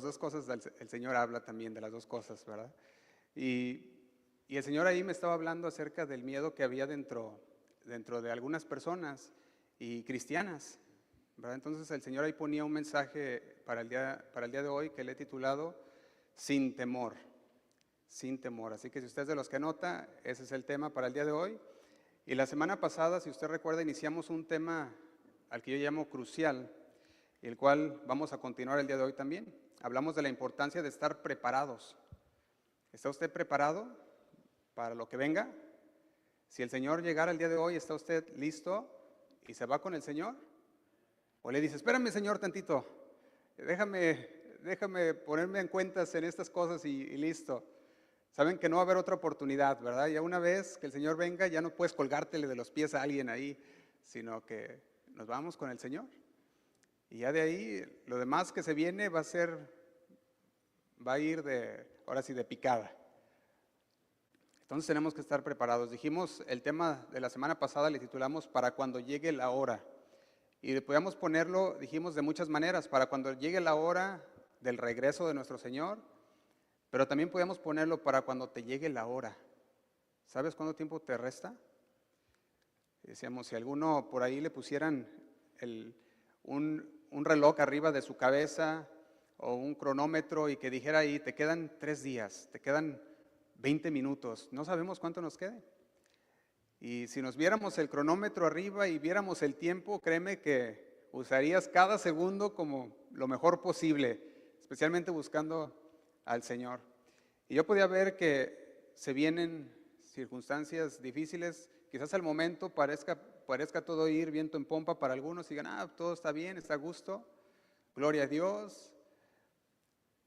dos cosas, el Señor habla también de las dos cosas, ¿verdad? Y el Señor ahí me estaba hablando acerca del miedo que había dentro de algunas personas y cristianas, ¿verdad? Entonces el Señor ahí ponía un mensaje para el día de hoy que le he titulado Sin temor, sin temor. Así que si usted es de los que anota, ese es el tema para el día de hoy. Y la semana pasada, si usted recuerda, iniciamos un tema al que yo llamo crucial, y el cual vamos a continuar el día de hoy también. Hablamos de la importancia de estar preparados. ¿Está usted preparado para lo que venga? Si el Señor llegara el día de hoy, ¿está usted listo y se va con el Señor? ¿O le dice, espérame Señor tantito, déjame ponerme en cuentas en estas cosas y listo? Saben que no va a haber otra oportunidad, ¿verdad? Ya una vez que el Señor venga, ya no puedes colgártele de los pies a alguien ahí, sino que nos vamos con el Señor. Y ya de ahí, lo demás que se viene va a ir ahora sí, de picada. Entonces tenemos que estar preparados. Dijimos, el tema de la semana pasada le titulamos Para cuando llegue la hora. Y podíamos ponerlo, dijimos, de muchas maneras, para cuando llegue la hora del regreso de nuestro Señor, pero también podíamos ponerlo para cuando te llegue la hora. ¿Sabes cuánto tiempo te resta? Decíamos, si alguno por ahí le pusieran un reloj arriba de su cabeza o un cronómetro y que dijera ahí, te quedan 3 días, te quedan 20 minutos, no sabemos cuánto nos quede. Y si nos viéramos el cronómetro arriba y viéramos el tiempo, créeme que usarías cada segundo como lo mejor posible, especialmente buscando al Señor. Y yo podía ver que se vienen circunstancias difíciles, quizás al momento parezca todo ir viento en pompa para algunos y digan, todo está bien, está a gusto, gloria a Dios,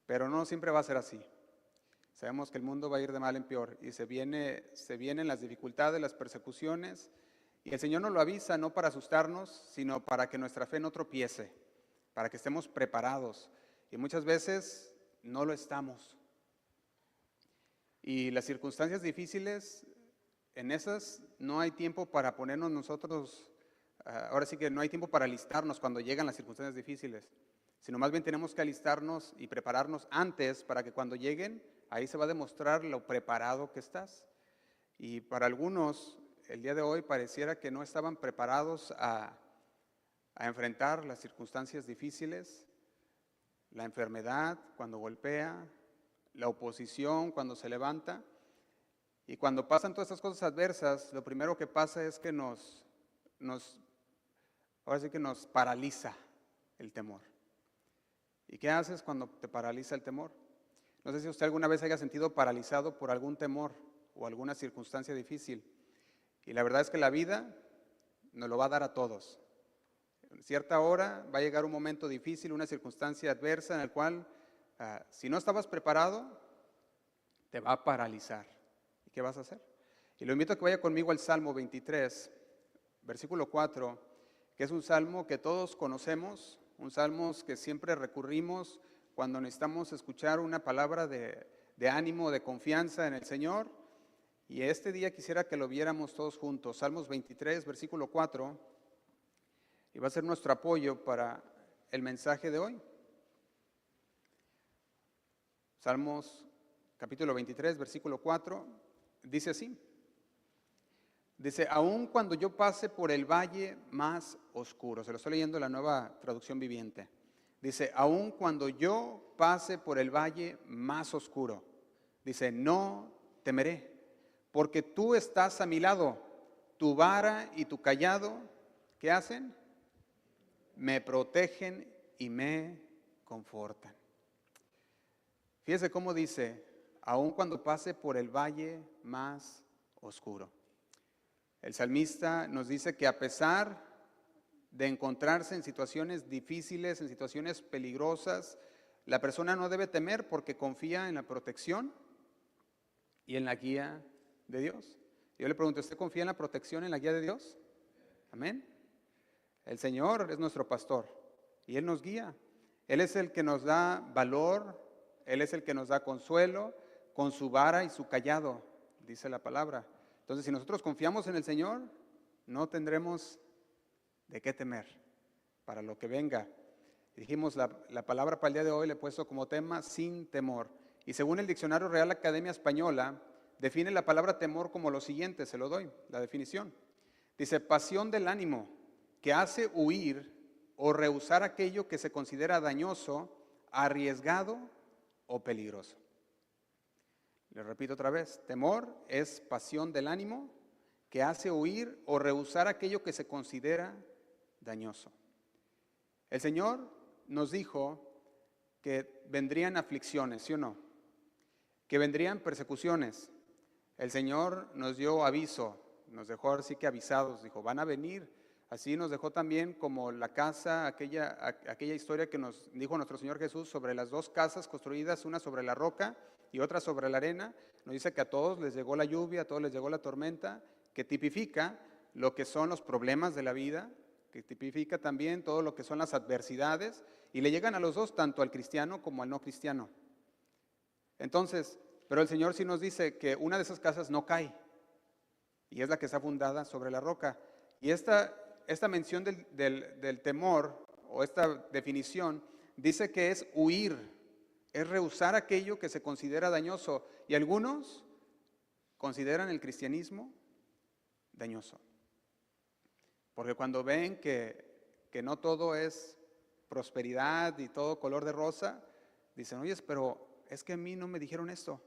pero no siempre va a ser así. Sabemos que el mundo va a ir de mal en peor y se vienen las dificultades, las persecuciones, y el Señor nos lo avisa no para asustarnos, sino para que nuestra fe no tropiece, para que estemos preparados, y muchas veces no lo estamos. Y las circunstancias difíciles, en esas no hay tiempo para ponernos nosotros, ahora sí que no hay tiempo para alistarnos cuando llegan las circunstancias difíciles, sino más bien tenemos que alistarnos y prepararnos antes para que cuando lleguen, ahí se va a demostrar lo preparado que estás. Y para algunos, el día de hoy pareciera que no estaban preparados a enfrentar las circunstancias difíciles, la enfermedad cuando golpea, la oposición cuando se levanta. Y cuando pasan todas estas cosas adversas, lo primero que pasa es que ahora sí que nos paraliza el temor. ¿Y qué haces cuando te paraliza el temor? No sé si usted alguna vez haya sentido paralizado por algún temor o alguna circunstancia difícil. Y la verdad es que la vida nos lo va a dar a todos. En cierta hora va a llegar un momento difícil, una circunstancia adversa en el cual, si no estabas preparado, te va a paralizar. ¿Y qué vas a hacer? Y lo invito a que vaya conmigo al Salmo 23, versículo 4, que es un salmo que todos conocemos, un salmo que siempre recurrimos cuando necesitamos escuchar una palabra de ánimo, de confianza en el Señor. Y este día quisiera que lo viéramos todos juntos. Salmos 23, versículo 4, y va a ser nuestro apoyo para el mensaje de hoy. Salmos capítulo 23, versículo 4, dice así. Dice, aun cuando yo pase por el valle más oscuro. Se lo estoy leyendo en la Nueva Traducción Viviente. Dice, aun cuando yo pase por el valle más oscuro. Dice, no temeré, porque tú estás a mi lado. Tu vara y tu cayado, ¿qué hacen? Me protegen y me confortan. Fíjese cómo dice, aun cuando pase por el valle más oscuro. El salmista nos dice que a pesar de encontrarse en situaciones difíciles, en situaciones peligrosas, la persona no debe temer porque confía en la protección y en la guía de Dios. Yo le pregunto, ¿usted confía en la protección, en la guía de Dios? Amén. El Señor es nuestro pastor y Él nos guía. Él es el que nos da valor, Él es el que nos da consuelo con su vara y su cayado, dice la palabra. Entonces, si nosotros confiamos en el Señor, no tendremos de qué temer para lo que venga. Dijimos, la palabra para el día de hoy le he puesto como tema sin temor. Y según el Diccionario Real Academia Española, define la palabra temor como lo siguiente, se lo doy, la definición. Dice, pasión del ánimo que hace huir o rehusar aquello que se considera dañoso, arriesgado o peligroso. Le repito otra vez, temor es pasión del ánimo que hace huir o rehusar aquello que se considera dañoso. El Señor nos dijo que vendrían aflicciones, ¿sí o no? Que vendrían persecuciones. El Señor nos dio aviso, nos dejó así que avisados, dijo, van a venir. Así nos dejó también como la casa, aquella historia que nos dijo nuestro Señor Jesús sobre las dos casas construidas, una sobre la roca y otra sobre la arena. Nos dice que a todos les llegó la lluvia, a todos les llegó la tormenta, que tipifica lo que son los problemas de la vida, que tipifica también todo lo que son las adversidades, y le llegan a los dos, tanto al cristiano como al no cristiano. Entonces, pero el Señor sí nos dice que una de esas casas no cae, y es la que está fundada sobre la roca. Y esta mención del temor, o esta definición, dice que es huir, es rehusar aquello que se considera dañoso. Y algunos consideran el cristianismo dañoso. Porque cuando ven que no todo es prosperidad y todo color de rosa, dicen, oye, pero es que a mí no me dijeron esto.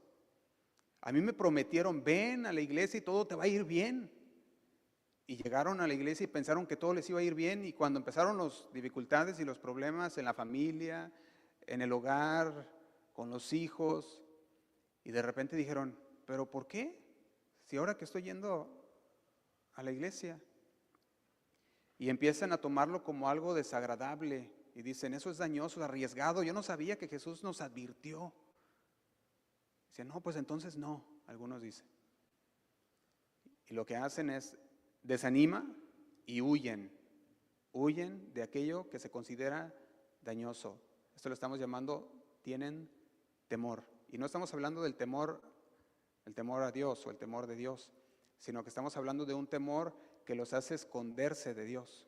A mí me prometieron, ven a la iglesia y todo te va a ir bien. Y llegaron a la iglesia y pensaron que todo les iba a ir bien. Y cuando empezaron las dificultades y los problemas en la familia, en el hogar, con los hijos, y de repente dijeron, ¿pero por qué? Si ahora que estoy yendo a la iglesia. Y empiezan a tomarlo como algo desagradable. Y dicen, eso es dañoso, arriesgado. Yo no sabía que Jesús nos advirtió. Dicen, no, pues entonces no, algunos dicen. Y lo que hacen es, desanima y huyen. Huyen de aquello que se considera dañoso. Esto lo estamos llamando, tienen temor. Y no estamos hablando del temor, el temor a Dios o el temor de Dios, sino que estamos hablando de un temor que los hace esconderse de Dios,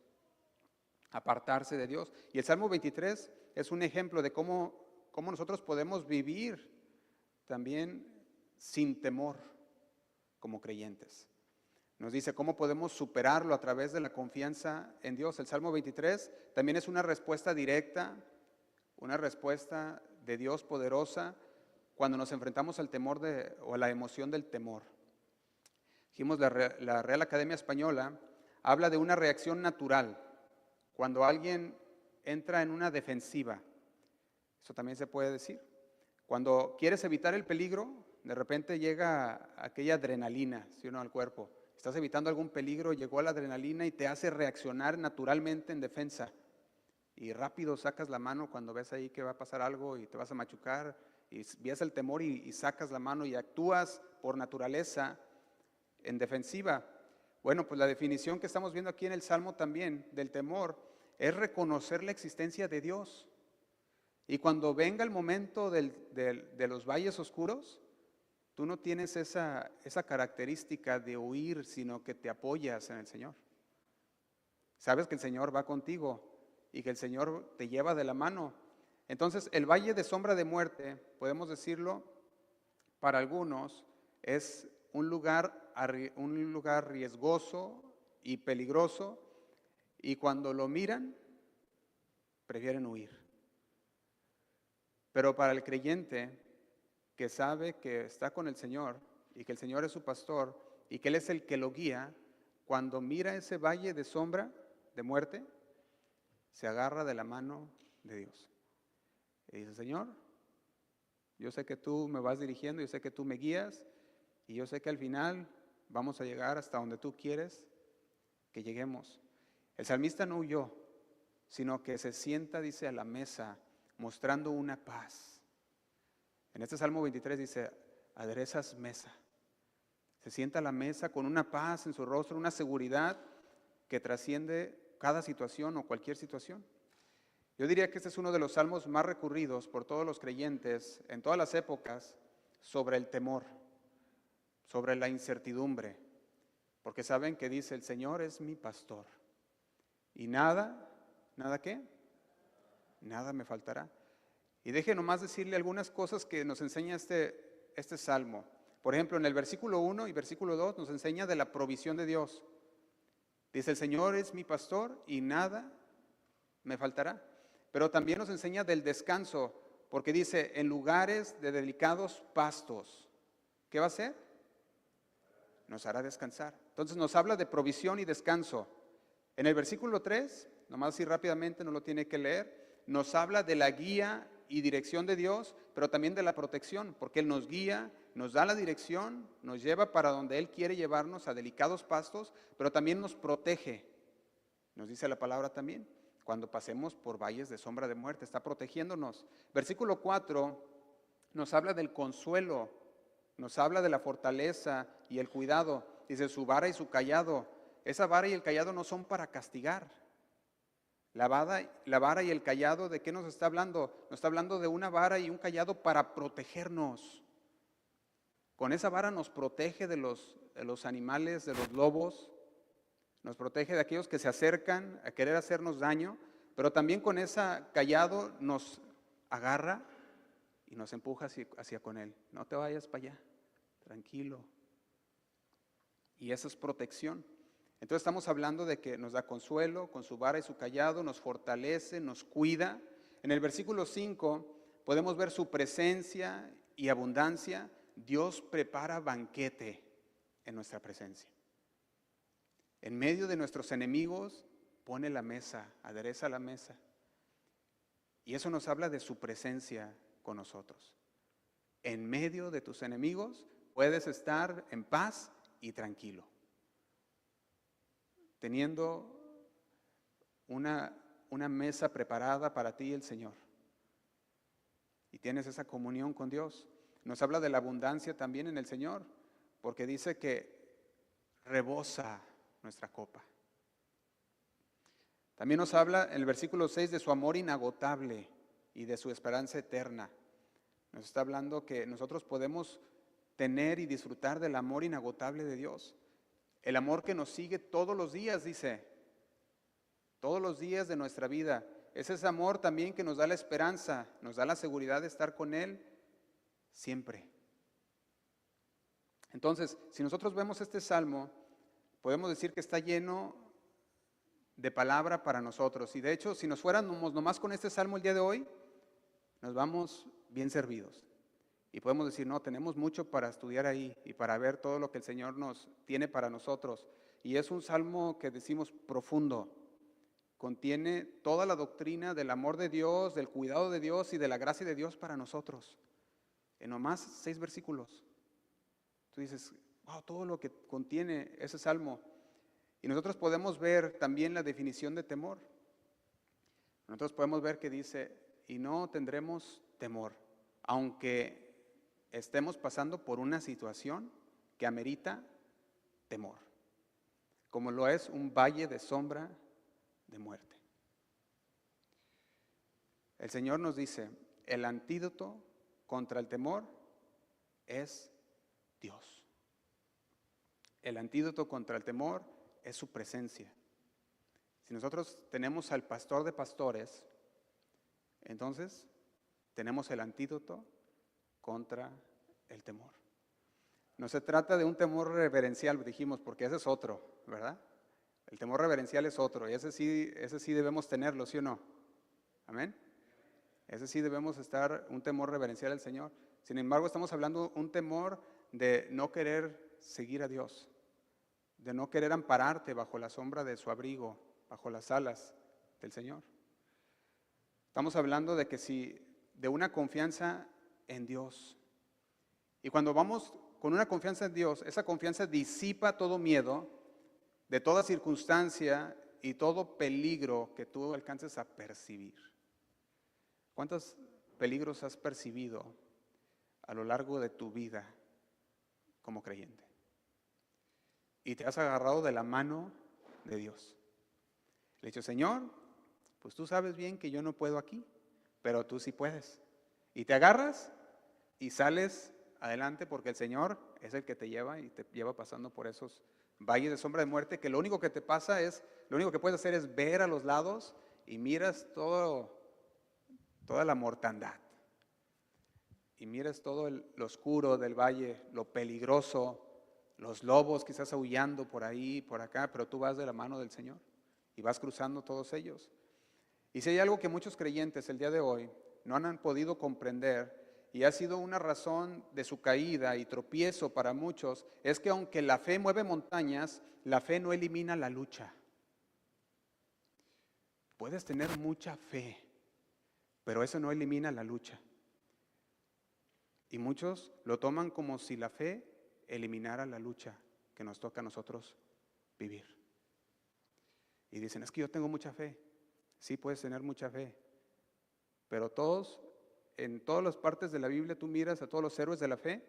apartarse de Dios. Y el Salmo 23 es un ejemplo de cómo nosotros podemos vivir también sin temor como creyentes. Nos dice cómo podemos superarlo a través de la confianza en Dios. El Salmo 23 también es una respuesta directa, una respuesta de Dios poderosa cuando nos enfrentamos al temor o a la emoción del temor. Dijimos, la Real Academia Española habla de una reacción natural cuando alguien entra en una defensiva. Eso también se puede decir. Cuando quieres evitar el peligro, de repente llega aquella adrenalina, ¿sí o no?, al cuerpo. Estás evitando algún peligro, llegó la adrenalina y te hace reaccionar naturalmente en defensa. Y rápido sacas la mano cuando ves ahí que va a pasar algo y te vas a machucar, y ves el temor y sacas la mano y actúas por naturaleza en defensiva. Bueno, pues la definición que estamos viendo aquí en el Salmo también del temor es reconocer la existencia de Dios. Y cuando venga el momento de los valles oscuros, tú no tienes esa característica de huir, sino que te apoyas en el Señor. Sabes que el Señor va contigo y que el Señor te lleva de la mano. Entonces, el valle de sombra de muerte, podemos decirlo, para algunos es un lugar riesgoso y peligroso, y cuando lo miran, prefieren huir. Pero para el creyente que sabe que está con el Señor y que el Señor es su pastor y que Él es el que lo guía, cuando mira ese valle de sombra de muerte, se agarra de la mano de Dios. Y dice, Señor, yo sé que tú me vas dirigiendo, yo sé que tú me guías, y yo sé que al final vamos a llegar hasta donde tú quieres que lleguemos. El salmista no huyó, sino que se sienta, dice, a la mesa, mostrando una paz. En este Salmo 23 dice, aderezas mesa. Se sienta a la mesa con una paz en su rostro, una seguridad que trasciende cada situación o cualquier situación. Yo diría que este es uno de los salmos más recurridos por todos los creyentes en todas las épocas sobre el temor, sobre la incertidumbre, porque saben que dice, el Señor es mi pastor y nada ¿qué? nada me faltará. Y deje nomás decirle algunas cosas que nos enseña este salmo. Por ejemplo, en el versículo 1 y versículo 2 nos enseña de la provisión de Dios. Dice, el Señor es mi pastor y nada me faltará. Pero también nos enseña del descanso, porque dice, en lugares de delicados pastos. ¿Qué va a hacer? Nos hará descansar. Entonces nos habla de provisión y descanso. En el versículo 3, nomás así rápidamente, no lo tiene que leer, nos habla de la guía y dirección de Dios, pero también de la protección, porque Él nos guía, nos da la dirección, nos lleva para donde Él quiere llevarnos, a delicados pastos, pero también nos protege. Nos dice la palabra también, cuando pasemos por valles de sombra de muerte, está protegiéndonos. Versículo 4 nos habla del consuelo, nos habla de la fortaleza y el cuidado. Dice, su vara y su cayado. Esa vara y el cayado no son para castigar. La vara y el cayado, ¿de qué nos está hablando? Nos está hablando de una vara y un cayado para protegernos. Con esa vara nos protege de los animales, de los lobos, nos protege de aquellos que se acercan a querer hacernos daño, pero también con ese cayado nos agarra y nos empuja hacia con Él. No te vayas para allá, tranquilo. Y esa es protección. Entonces estamos hablando de que nos da consuelo, con su vara y su cayado, nos fortalece, nos cuida. En el versículo 5 podemos ver su presencia y abundancia. Dios prepara banquete en nuestra presencia. En medio de nuestros enemigos pone la mesa, adereza la mesa. Y eso nos habla de su presencia con nosotros. En medio de tus enemigos puedes estar en paz y tranquilo, teniendo una mesa preparada para ti el Señor. Y tienes esa comunión con Dios. Nos habla de la abundancia también en el Señor, porque dice que rebosa nuestra copa. También nos habla en el versículo 6 de su amor inagotable y de su esperanza eterna. Nos está hablando que nosotros podemos tener y disfrutar del amor inagotable de Dios. El amor que nos sigue todos los días, dice, todos los días de nuestra vida. Es ese amor también que nos da la esperanza, nos da la seguridad de estar con Él siempre. Entonces, si nosotros vemos este salmo, podemos decir que está lleno de palabra para nosotros. Y de hecho, si nos fuéramos nomás con este salmo el día de hoy, nos vamos bien servidos. Y podemos decir, no, tenemos mucho para estudiar ahí y para ver todo lo que el Señor nos tiene para nosotros. Y es un salmo que decimos profundo. Contiene toda la doctrina del amor de Dios, del cuidado de Dios y de la gracia de Dios para nosotros. En nomás 6 versículos. Tú dices, wow, todo lo que contiene ese salmo. Y nosotros podemos ver también la definición de temor. Nosotros podemos ver que dice, y no tendremos temor, aunque estemos pasando por una situación que amerita temor, como lo es un valle de sombra de muerte. El Señor nos dice, el antídoto contra el temor es Dios. El antídoto contra el temor es su presencia. Si nosotros tenemos al pastor de pastores, entonces tenemos el antídoto contra el temor. No se trata de un temor reverencial, dijimos, porque ese es otro, ¿verdad? El temor reverencial es otro, y ese sí debemos tenerlo, ¿sí o no? Amén. Ese sí debemos estar, un temor reverencial al Señor. Sin embargo, estamos hablando de un temor de no querer seguir a Dios, de no querer ampararte bajo la sombra de su abrigo, bajo las alas del Señor. Estamos hablando de que de una confianza en Dios. Y cuando vamos con una confianza en Dios, esa confianza disipa todo miedo de toda circunstancia y todo peligro que tú alcances a percibir. ¿Cuántos peligros has percibido a lo largo de tu vida como creyente? Y te has agarrado de la mano de Dios. Le he dicho, Señor, pues tú sabes bien que yo no puedo aquí, pero tú sí puedes. Y te agarras y sales adelante porque el Señor es el que te lleva y te lleva pasando por esos valles de sombra de muerte, que lo único que te pasa lo único que puedes hacer es ver a los lados y miras todo toda la mortandad, y miras todo lo oscuro del valle, lo peligroso, los lobos quizás aullando por ahí, por acá, pero tú vas de la mano del Señor y vas cruzando todos ellos. Y si hay algo que muchos creyentes el día de hoy no han podido comprender, y ha sido una razón de su caída y tropiezo para muchos, es que aunque la fe mueve montañas, la fe no elimina la lucha. Puedes tener mucha fe, pero eso no elimina la lucha. Y muchos lo toman como si la fe eliminara la lucha que nos toca a nosotros vivir. Y dicen, es que yo tengo mucha fe. Sí, puedes tener mucha fe, pero en todas las partes de la Biblia tú miras a todos los héroes de la fe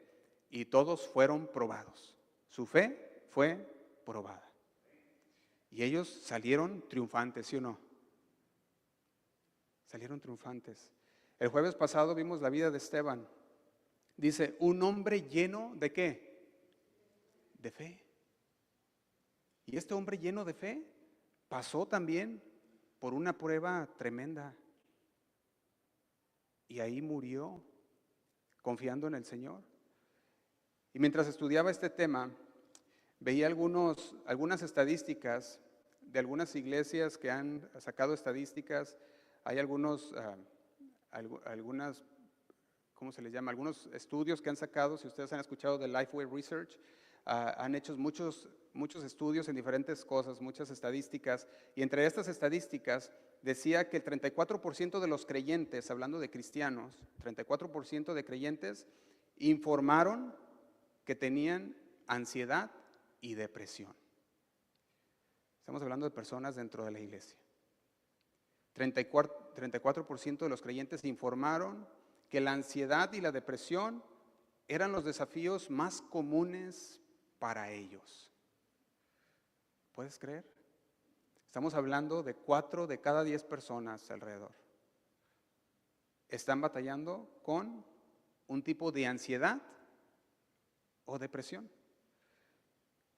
y todos fueron probados. Su fe fue probada. Y ellos salieron triunfantes, ¿sí o no? Salieron triunfantes. El jueves pasado vimos la vida de Esteban. Dice, un hombre lleno ¿de qué? De fe. Y este hombre lleno de fe pasó también por una prueba tremenda. Y ahí murió, confiando en el Señor. Y mientras estudiaba este tema, veía algunas estadísticas de algunas iglesias que han sacado estadísticas. Hay algunas, ¿cómo se les llama? Algunos estudios que han sacado, si ustedes han escuchado de Lifeway Research, han hecho muchos estudios en diferentes cosas, muchas estadísticas, y entre estas estadísticas decía que el 34% de los creyentes, hablando de cristianos, 34% de creyentes informaron que tenían ansiedad y depresión. Estamos hablando de personas dentro de la iglesia. 34% de los creyentes informaron que la ansiedad y la depresión eran los desafíos más comunes para ellos. ¿Puedes creer? Estamos hablando de 4 de cada 10 personas alrededor. Están batallando con un tipo de ansiedad o depresión.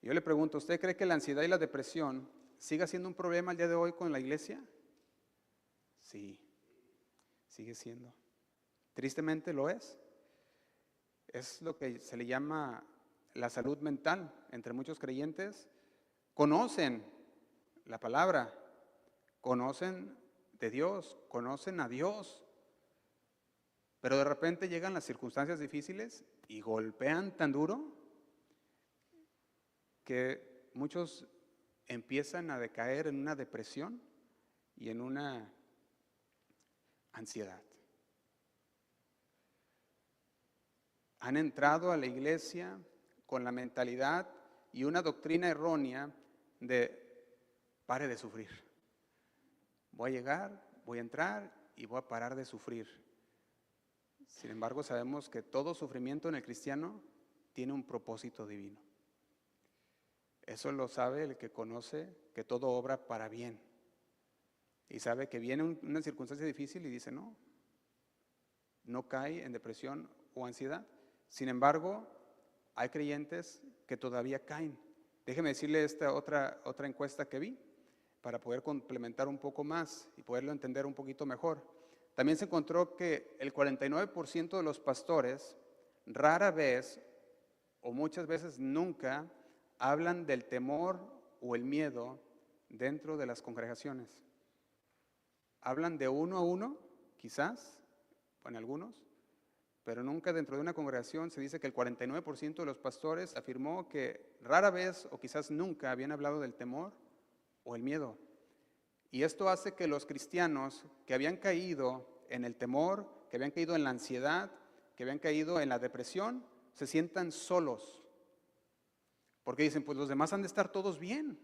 Yo le pregunto, ¿usted cree que la ansiedad y la depresión siga siendo un problema el día de hoy con la iglesia? Sí, sigue siendo. Tristemente lo es. Es lo que se le llama la salud mental. Entre muchos creyentes conocen la palabra, conocen de Dios, conocen a Dios, pero de repente llegan las circunstancias difíciles y golpean tan duro que muchos empiezan a decaer en una depresión y en una ansiedad. Han entrado a la iglesia con la mentalidad y una doctrina errónea de pare de sufrir. Voy a llegar, voy a entrar y voy a parar de sufrir. Sin embargo, sabemos que todo sufrimiento en el cristiano tiene un propósito divino. Eso lo sabe el que conoce que todo obra para bien. Y sabe que viene una circunstancia difícil y dice no cae en depresión o ansiedad. Sin embargo, hay creyentes que todavía caen. Déjeme decirle esta otra encuesta que vi para poder complementar un poco más y poderlo entender un poquito mejor. También se encontró que el 49% de los pastores rara vez o muchas veces nunca hablan del temor o el miedo dentro de las congregaciones. Hablan de uno a uno, quizás, en algunos, pero nunca dentro de una congregación. Se dice que el 49% de los pastores afirmó que rara vez o quizás nunca habían hablado del temor o el miedo. Y esto hace que los cristianos que habían caído en el temor, que habían caído en la ansiedad, que habían caído en la depresión, se sientan solos. Porque dicen, pues los demás han de estar todos bien,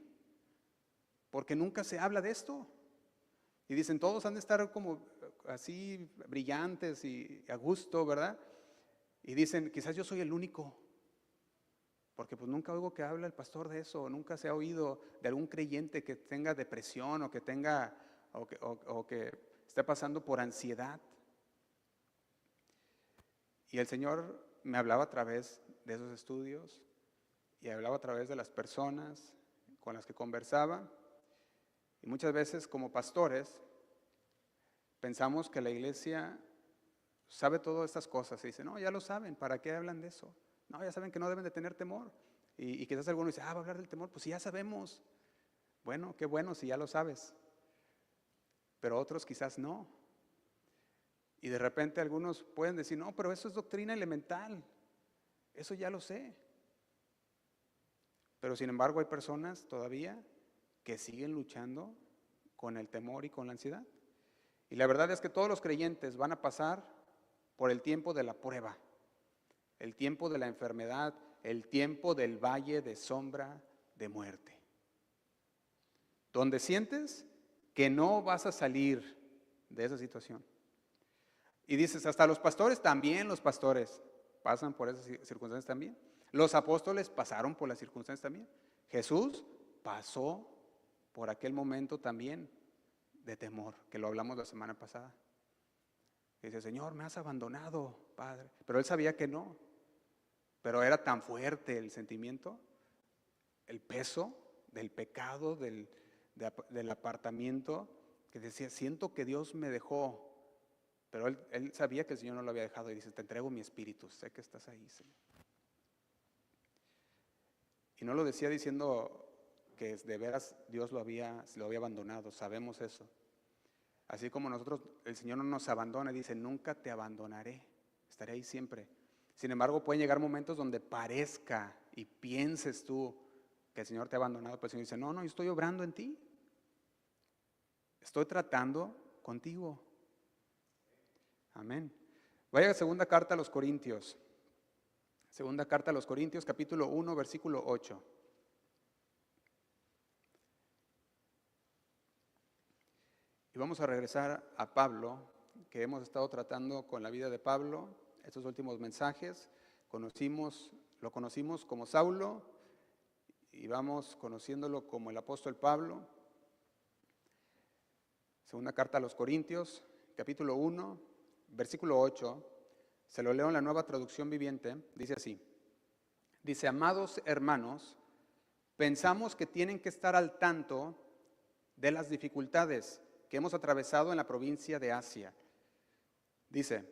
porque nunca se habla de esto. Y dicen, todos han de estar como así brillantes y a gusto, ¿verdad? Y dicen, quizás yo soy el único, porque pues nunca oigo que habla el pastor de eso, nunca se ha oído de algún creyente que tenga depresión o que tenga, o que esté pasando por ansiedad. Y el Señor me hablaba a través de esos estudios y hablaba a través de las personas con las que conversaba. Y muchas veces como pastores pensamos que la iglesia sabe todas estas cosas y dice, no, ya lo saben, ¿para qué hablan de eso? No, ya saben que no deben de tener temor. Y quizás alguno dice, va a hablar del temor, pues si ya sabemos. Bueno, qué bueno si ya lo sabes, pero otros quizás no. Y de repente algunos pueden decir, no, pero eso es doctrina elemental, eso ya lo sé. Pero sin embargo hay personas todavía que siguen luchando con el temor y con la ansiedad. Y la verdad es que todos los creyentes van a pasar por el tiempo de la prueba, el tiempo de la enfermedad, el tiempo del valle de sombra de muerte, donde sientes que no vas a salir de esa situación. Y dices, hasta los pastores pasan por esas circunstancias también. Los apóstoles pasaron por las circunstancias también. Jesús pasó por aquel momento también de temor, que lo hablamos la semana pasada. Dice, Señor, me has abandonado, Padre. Pero él sabía que no. Pero era tan fuerte el sentimiento, el peso del pecado, del apartamiento, que decía, siento que Dios me dejó. Pero él sabía que el Señor no lo había dejado y dice, te entrego mi espíritu, sé que estás ahí, Señor. Y no lo decía diciendo que de veras Dios lo había abandonado, sabemos eso. Así como nosotros, el Señor no nos abandona, dice, nunca te abandonaré, estaré ahí siempre. Sin embargo, pueden llegar momentos donde parezca y pienses tú que el Señor te ha abandonado, pero el Señor dice, no, yo estoy obrando en ti. Estoy tratando contigo. Amén. Vaya a segunda carta a los Corintios. Segunda carta a los Corintios, capítulo 1, versículo 8. Y vamos a regresar a Pablo, que hemos estado tratando con la vida de Pablo. Estos últimos mensajes, lo conocimos como Saulo y vamos conociéndolo como el apóstol Pablo. Segunda carta a los Corintios, capítulo 1, versículo 8, se lo leo en la Nueva Traducción Viviente, dice así. Dice, amados hermanos, pensamos que tienen que estar al tanto de las dificultades que hemos atravesado en la provincia de Asia. Dice,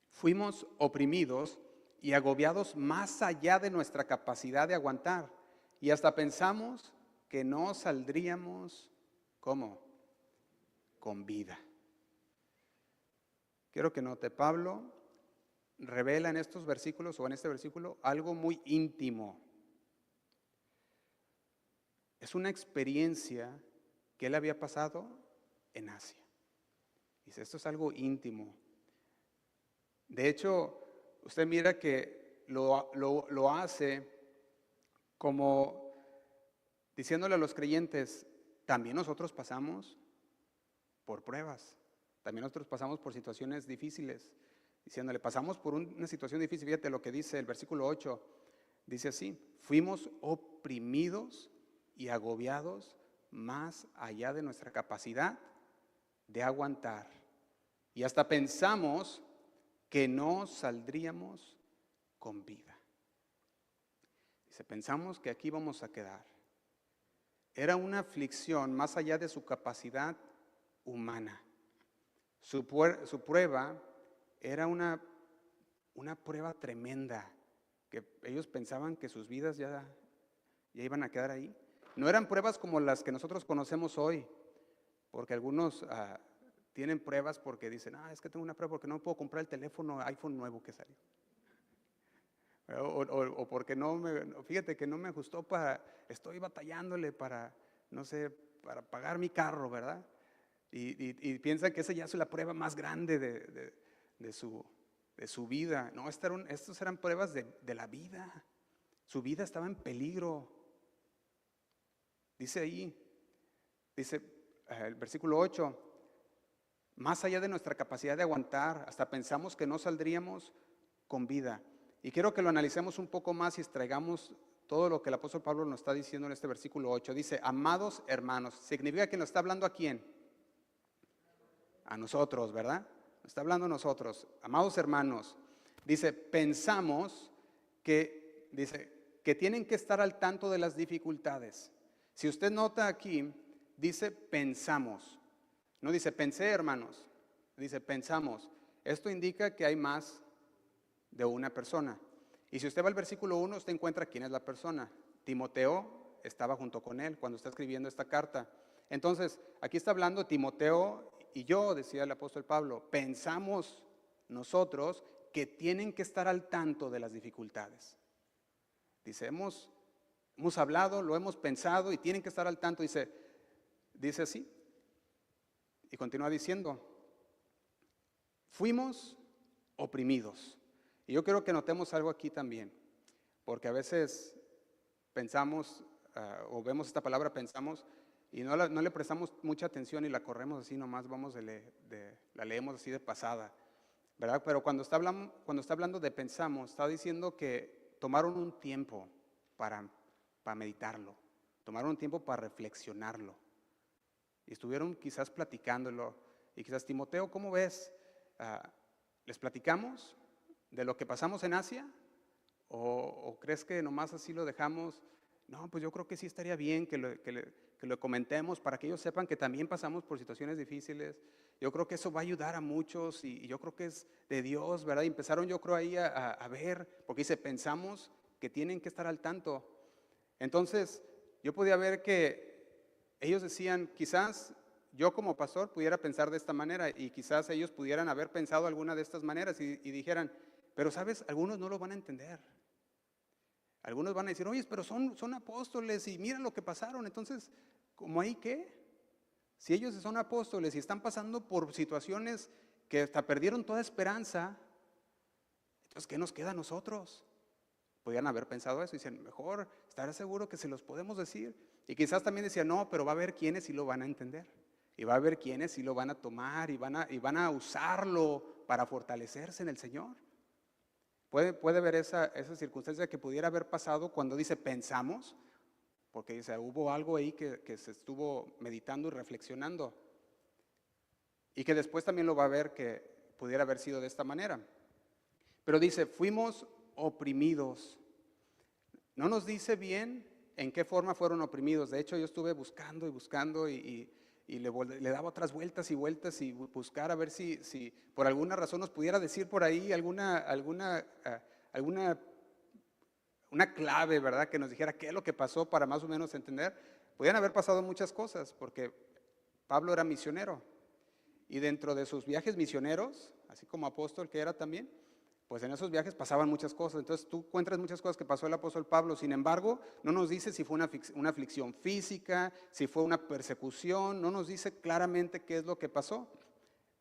fuimos oprimidos y agobiados más allá de nuestra capacidad de aguantar y hasta pensamos que no saldríamos, ¿cómo? Con vida. Quiero que note, Pablo revela en estos versículos o en este versículo algo muy íntimo. Es una experiencia que él había pasado en Asia. Dice, esto es algo íntimo. De hecho, usted mira que lo hace como diciéndole a los creyentes, también nosotros pasamos por pruebas, también nosotros pasamos por situaciones difíciles, diciéndole, pasamos por una situación difícil. Fíjate lo que dice el versículo 8, dice así, fuimos oprimidos y agobiados más allá de nuestra capacidad de aguantar y hasta pensamos que no saldríamos con vida. Dice, pensamos que aquí vamos a quedar. Era una aflicción más allá de su capacidad humana. Su prueba era una prueba tremenda, que ellos pensaban que sus vidas ya iban a quedar ahí. No eran pruebas como las que nosotros conocemos hoy, porque algunos tienen pruebas porque dicen, es que tengo una prueba porque no puedo comprar el teléfono iPhone nuevo que salió. O porque fíjate que no me ajustó estoy batallándole para pagar mi carro, ¿verdad? Y piensan que esa ya es la prueba más grande de su vida. No, estas eran pruebas de la vida. Su vida estaba en peligro. Dice el versículo 8, más allá de nuestra capacidad de aguantar, hasta pensamos que no saldríamos con vida. Y quiero que lo analicemos un poco más y extraigamos todo lo que el apóstol Pablo nos está diciendo en este versículo 8. Dice, amados hermanos, significa que nos está hablando ¿a quién? A nosotros, ¿verdad? Nos está hablando a nosotros, amados hermanos. Dice, pensamos que tienen que estar al tanto de las dificultades. Si usted nota aquí, dice pensamos. No dice pensé, hermanos, dice pensamos. Esto indica que hay más de una persona. Y si usted va al versículo 1, usted encuentra quién es la persona. Timoteo estaba junto con él cuando está escribiendo esta carta. Entonces, aquí está hablando Timoteo y yo, decía el apóstol Pablo, pensamos nosotros que tienen que estar al tanto de las dificultades. Dice, hemos hablado, lo hemos pensado y tienen que estar al tanto. Dice así, y continúa diciendo, fuimos oprimidos. Y yo quiero que notemos algo aquí también, porque a veces pensamos, o vemos esta palabra pensamos, y no le prestamos mucha atención y la corremos así nomás, la leemos así de pasada, ¿verdad? Pero cuando está hablando de pensamos, está diciendo que tomaron un tiempo para meditarlo, tomaron un tiempo para reflexionarlo, y estuvieron quizás platicándolo, y quizás, Timoteo, ¿cómo ves? ¿Les platicamos de lo que pasamos en Asia? ¿O crees que nomás así lo dejamos? No, pues yo creo que sí estaría bien que lo comentemos para que ellos sepan que también pasamos por situaciones difíciles. Yo creo que eso va a ayudar a muchos y yo creo que es de Dios, ¿verdad? Y empezaron, yo creo, ahí a ver, porque dice, pensamos que tienen que estar al tanto. Entonces, yo podía ver que ellos decían, quizás yo como pastor pudiera pensar de esta manera y quizás ellos pudieran haber pensado alguna de estas maneras y dijeran, pero sabes, algunos no lo van a entender. Algunos van a decir, oye, pero son apóstoles y miren lo que pasaron. Entonces, ¿cómo ahí qué? Si ellos son apóstoles y están pasando por situaciones que hasta perdieron toda esperanza, entonces, ¿qué nos queda a nosotros? Podrían haber pensado eso y dicen, mejor estar seguro que se los podemos decir. Y quizás también decían, no, pero va a haber quienes sí lo van a entender. Y va a haber quienes sí lo van a tomar y van a usarlo para fortalecerse en el Señor. Puede ver esa circunstancia que pudiera haber pasado cuando dice pensamos, porque dice, hubo algo ahí que se estuvo meditando y reflexionando. Y que después también lo va a ver que pudiera haber sido de esta manera. Pero dice, fuimos oprimidos. No nos dice bien en qué forma fueron oprimidos. De hecho, yo estuve buscando y buscando y le daba otras vueltas y vueltas y buscar a ver si por alguna razón nos pudiera decir por ahí una clave, ¿verdad? Que nos dijera qué es lo que pasó para más o menos entender. Podían haber pasado muchas cosas porque Pablo era misionero y dentro de sus viajes misioneros, así como apóstol que era también, pues en esos viajes pasaban muchas cosas. Entonces tú encuentras muchas cosas que pasó el apóstol Pablo. Sin embargo, no nos dice si fue una aflicción física, si fue una persecución, no nos dice claramente qué es lo que pasó.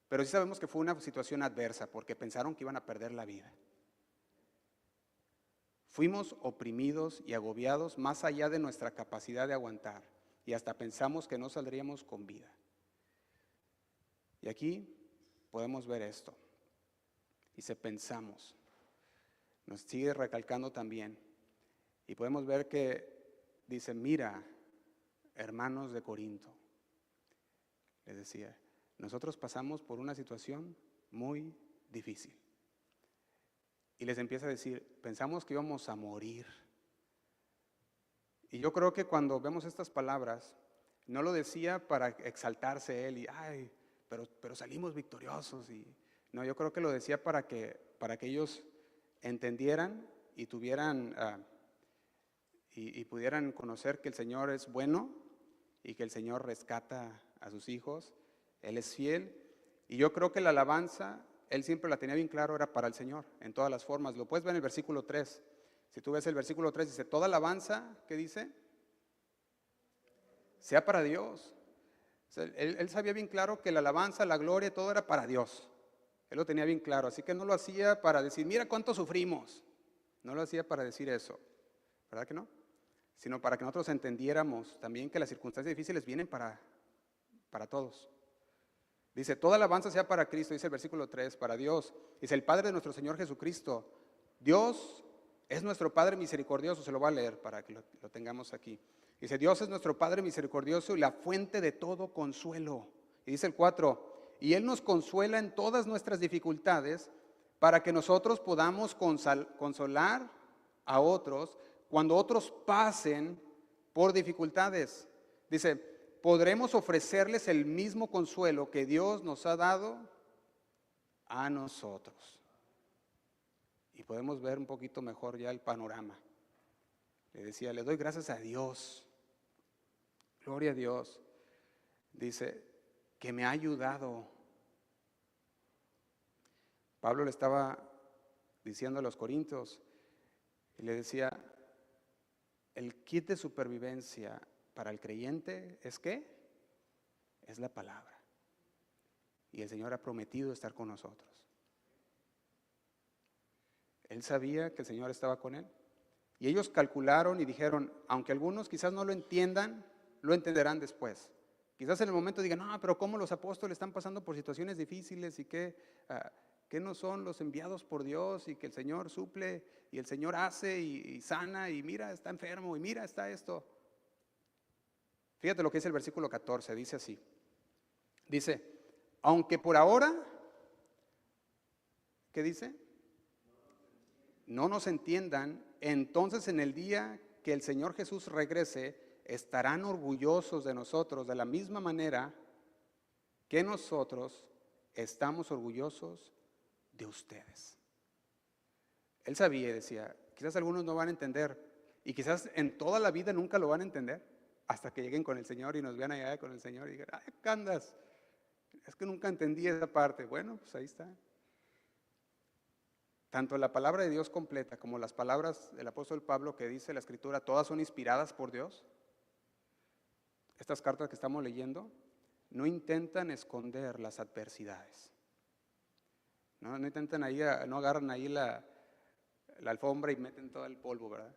Pero sí sabemos que fue una situación adversa porque pensaron que iban a perder la vida. Fuimos oprimidos y agobiados más allá de nuestra capacidad de aguantar y hasta pensamos que no saldríamos con vida. Y aquí podemos ver esto. Dice, pensamos. Nos sigue recalcando también. Y podemos ver que dice, mira, hermanos de Corinto. Les decía, nosotros pasamos por una situación muy difícil. Y les empieza a decir, pensamos que íbamos a morir. Y yo creo que cuando vemos estas palabras, no lo decía para exaltarse él y, ay, pero salimos victoriosos y... No, yo creo que lo decía para que ellos entendieran y tuvieran y pudieran conocer que el Señor es bueno y que el Señor rescata a sus hijos, Él es fiel. Y yo creo que la alabanza, Él siempre la tenía bien claro, era para el Señor, en todas las formas. Lo puedes ver en el versículo 3. Si tú ves el versículo 3, dice, toda alabanza, ¿qué dice? Sea para Dios. O sea, él sabía bien claro que la alabanza, la gloria, todo era para Dios. Él lo tenía bien claro, así que no lo hacía para decir, mira cuánto sufrimos. No lo hacía para decir eso, ¿verdad que no? Sino para que nosotros entendiéramos también que las circunstancias difíciles vienen para todos. Dice, toda alabanza sea para Cristo, dice el versículo 3, para Dios. Dice, el Padre de nuestro Señor Jesucristo. Dios es nuestro Padre misericordioso, se lo va a leer para que lo tengamos aquí. Dice, Dios es nuestro Padre misericordioso y la fuente de todo consuelo. Y dice el 4, y Él nos consuela en todas nuestras dificultades para que nosotros podamos consolar a otros cuando otros pasen por dificultades. Dice, podremos ofrecerles el mismo consuelo que Dios nos ha dado a nosotros. Y podemos ver un poquito mejor ya el panorama. Le decía, le doy gracias a Dios, gloria a Dios. Dice, que me ha ayudado. Pablo le estaba diciendo a los corintios, y le decía, el kit de supervivencia para el creyente es ¿qué? Es la palabra. Y el Señor ha prometido estar con nosotros. Él sabía que el Señor estaba con él. Y ellos calcularon y dijeron, aunque algunos quizás no lo entiendan, lo entenderán después. Quizás en el momento digan, no, pero ¿cómo los apóstoles están pasando por situaciones difíciles y que no son los enviados por Dios y que el Señor suple y el Señor hace y sana y mira, está enfermo y mira, está esto? Fíjate lo que dice el versículo 14, dice así. Dice, aunque por ahora, ¿qué dice? No nos entiendan, entonces en el día que el Señor Jesús regrese, estarán orgullosos de nosotros de la misma manera que nosotros estamos orgullosos de ustedes. Él sabía y decía, quizás algunos no van a entender y quizás en toda la vida nunca lo van a entender hasta que lleguen con el Señor y nos vean allá con el Señor y digan, ay, ¿qué andas? Es que nunca entendí esa parte. Bueno, pues ahí está. Tanto la palabra de Dios completa como las palabras del apóstol Pablo que dice la Escritura, todas son inspiradas por Dios. Estas cartas que estamos leyendo no intentan esconder las adversidades. No intentan ahí, no agarran ahí la alfombra y meten todo el polvo, ¿verdad?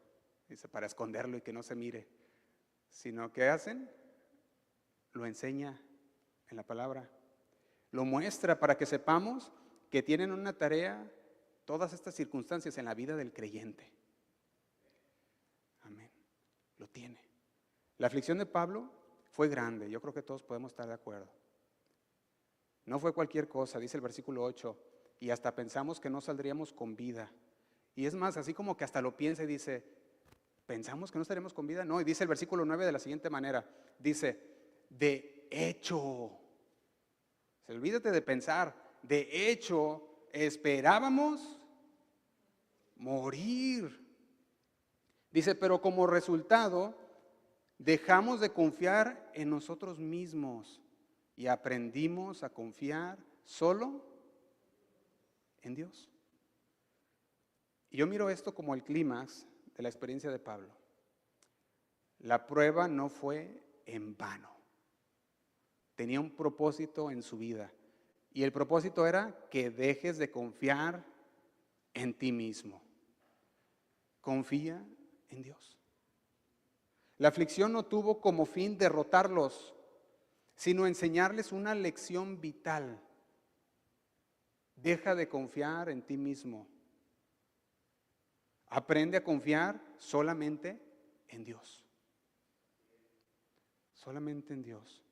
Dice, para esconderlo y que no se mire. Sino que hacen, lo enseña en la palabra. Lo muestra para que sepamos que tienen una tarea todas estas circunstancias en la vida del creyente. Amén. Lo tiene. La aflicción de Pablo fue grande, yo creo que todos podemos estar de acuerdo. No fue cualquier cosa, dice el versículo 8, y hasta pensamos que no saldríamos con vida. Y es más, así como que hasta lo piensa y dice, ¿pensamos que no estaríamos con vida? No, y dice el versículo 9 de la siguiente manera, dice, de hecho, olvídate de pensar, de hecho, esperábamos morir. Dice, pero como resultado, dejamos de confiar en nosotros mismos y aprendimos a confiar solo en Dios. Y yo miro esto como el clímax de la experiencia de Pablo. La prueba no fue en vano. Tenía un propósito en su vida. Y el propósito era que dejes de confiar en ti mismo. Confía en Dios. La aflicción no tuvo como fin derrotarlos, sino enseñarles una lección vital. Deja de confiar en ti mismo. Aprende a confiar solamente en Dios. Solamente en Dios.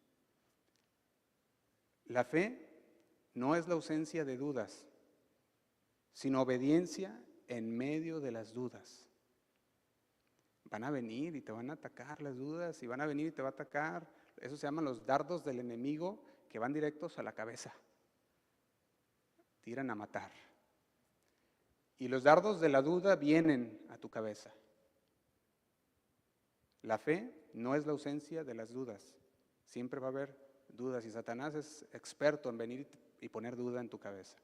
La fe no es la ausencia de dudas, sino obediencia en medio de las dudas. Van a venir y te van a atacar las dudas, y van a venir y te va a atacar. Eso se llaman los dardos del enemigo que van directos a la cabeza. Tiran a matar. Y los dardos de la duda vienen a tu cabeza. La fe no es la ausencia de las dudas. Siempre va a haber dudas y Satanás es experto en venir y poner duda en tu cabeza.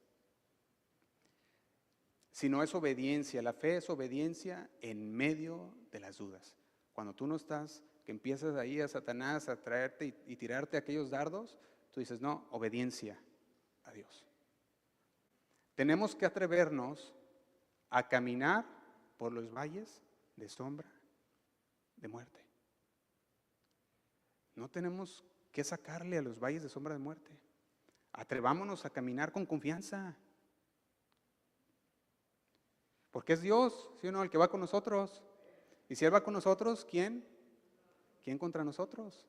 Sino es obediencia. La fe es obediencia en medio de las dudas. Cuando tú no estás, que empiezas ahí a Satanás a traerte y tirarte aquellos dardos, tú dices, no, obediencia a Dios. Tenemos que atrevernos a caminar por los valles de sombra de muerte. No tenemos que sacarle a los valles de sombra de muerte. Atrevámonos a caminar con confianza. Porque es Dios, ¿sí o no?, el que va con nosotros. Y si Él va con nosotros, ¿quién? ¿Quién contra nosotros?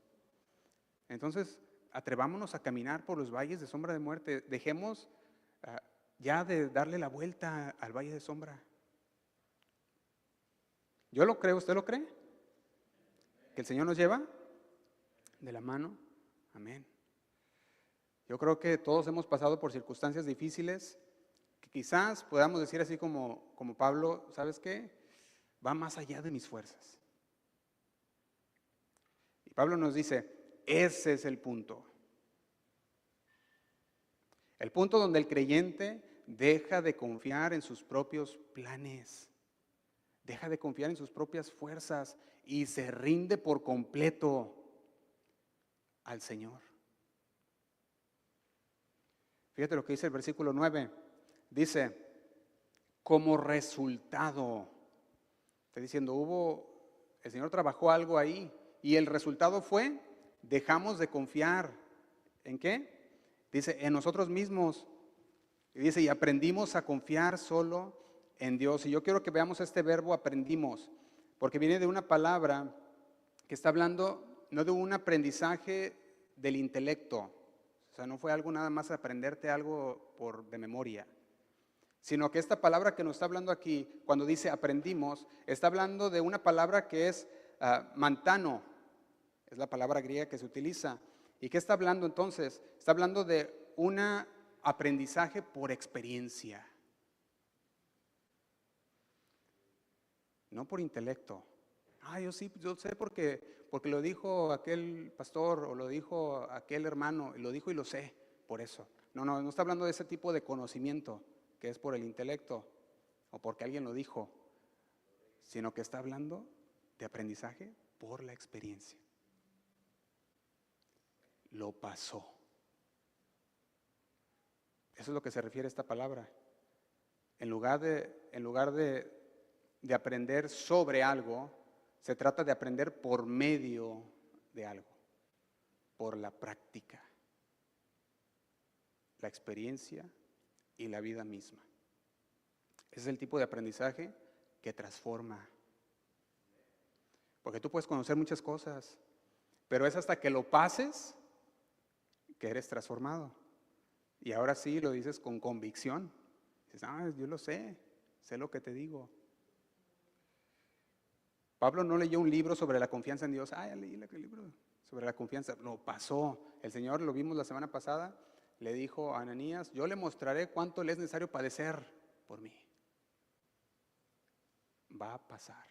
Entonces, atrevámonos a caminar por los valles de sombra de muerte. Dejemos ya de darle la vuelta al valle de sombra. Yo lo creo, ¿usted lo cree? ¿Que el Señor nos lleva? de la mano. Amén. Yo creo que todos hemos pasado por circunstancias difíciles que quizás podamos decir así como Pablo, ¿sabes qué? Va más allá de mis fuerzas. Y Pablo nos dice, ese es el punto. El punto donde el creyente deja de confiar en sus propios planes, deja de confiar en sus propias fuerzas y se rinde por completo al Señor. Fíjate lo que dice el versículo 9. Dice, como resultado, está diciendo, el Señor trabajó algo ahí y el resultado fue, dejamos de confiar. ¿En qué? Dice, en nosotros mismos. Y dice, y aprendimos a confiar solo en Dios. Y yo quiero que veamos este verbo aprendimos, porque viene de una palabra que está hablando no de un aprendizaje del intelecto, o sea, no fue algo nada más aprenderte algo de memoria, sino que esta palabra que nos está hablando aquí, cuando dice aprendimos, está hablando de una palabra que es mantano, es la palabra griega que se utiliza. ¿Y qué está hablando entonces? Está hablando de un aprendizaje por experiencia, no por intelecto. Yo sí, yo sé porque lo dijo aquel pastor o lo dijo aquel hermano, lo dijo y lo sé, por eso. No está hablando de ese tipo de conocimiento que es por el intelecto o porque alguien lo dijo, sino que está hablando de aprendizaje por la experiencia. Lo pasó. Eso es lo que se refiere a esta palabra. En lugar de aprender sobre algo, se trata de aprender por medio de algo, por la práctica, la experiencia y la vida misma. Ese es el tipo de aprendizaje que transforma. Porque tú puedes conocer muchas cosas, pero es hasta que lo pases que eres transformado. Y ahora sí lo dices con convicción. Dices, yo lo sé lo que te digo. Pablo no leyó un libro sobre la confianza en Dios. Ya leí el libro sobre la confianza. Lo pasó. El Señor, lo vimos la semana pasada, le dijo a Ananías, yo le mostraré cuánto le es necesario padecer por mí. Va a pasar.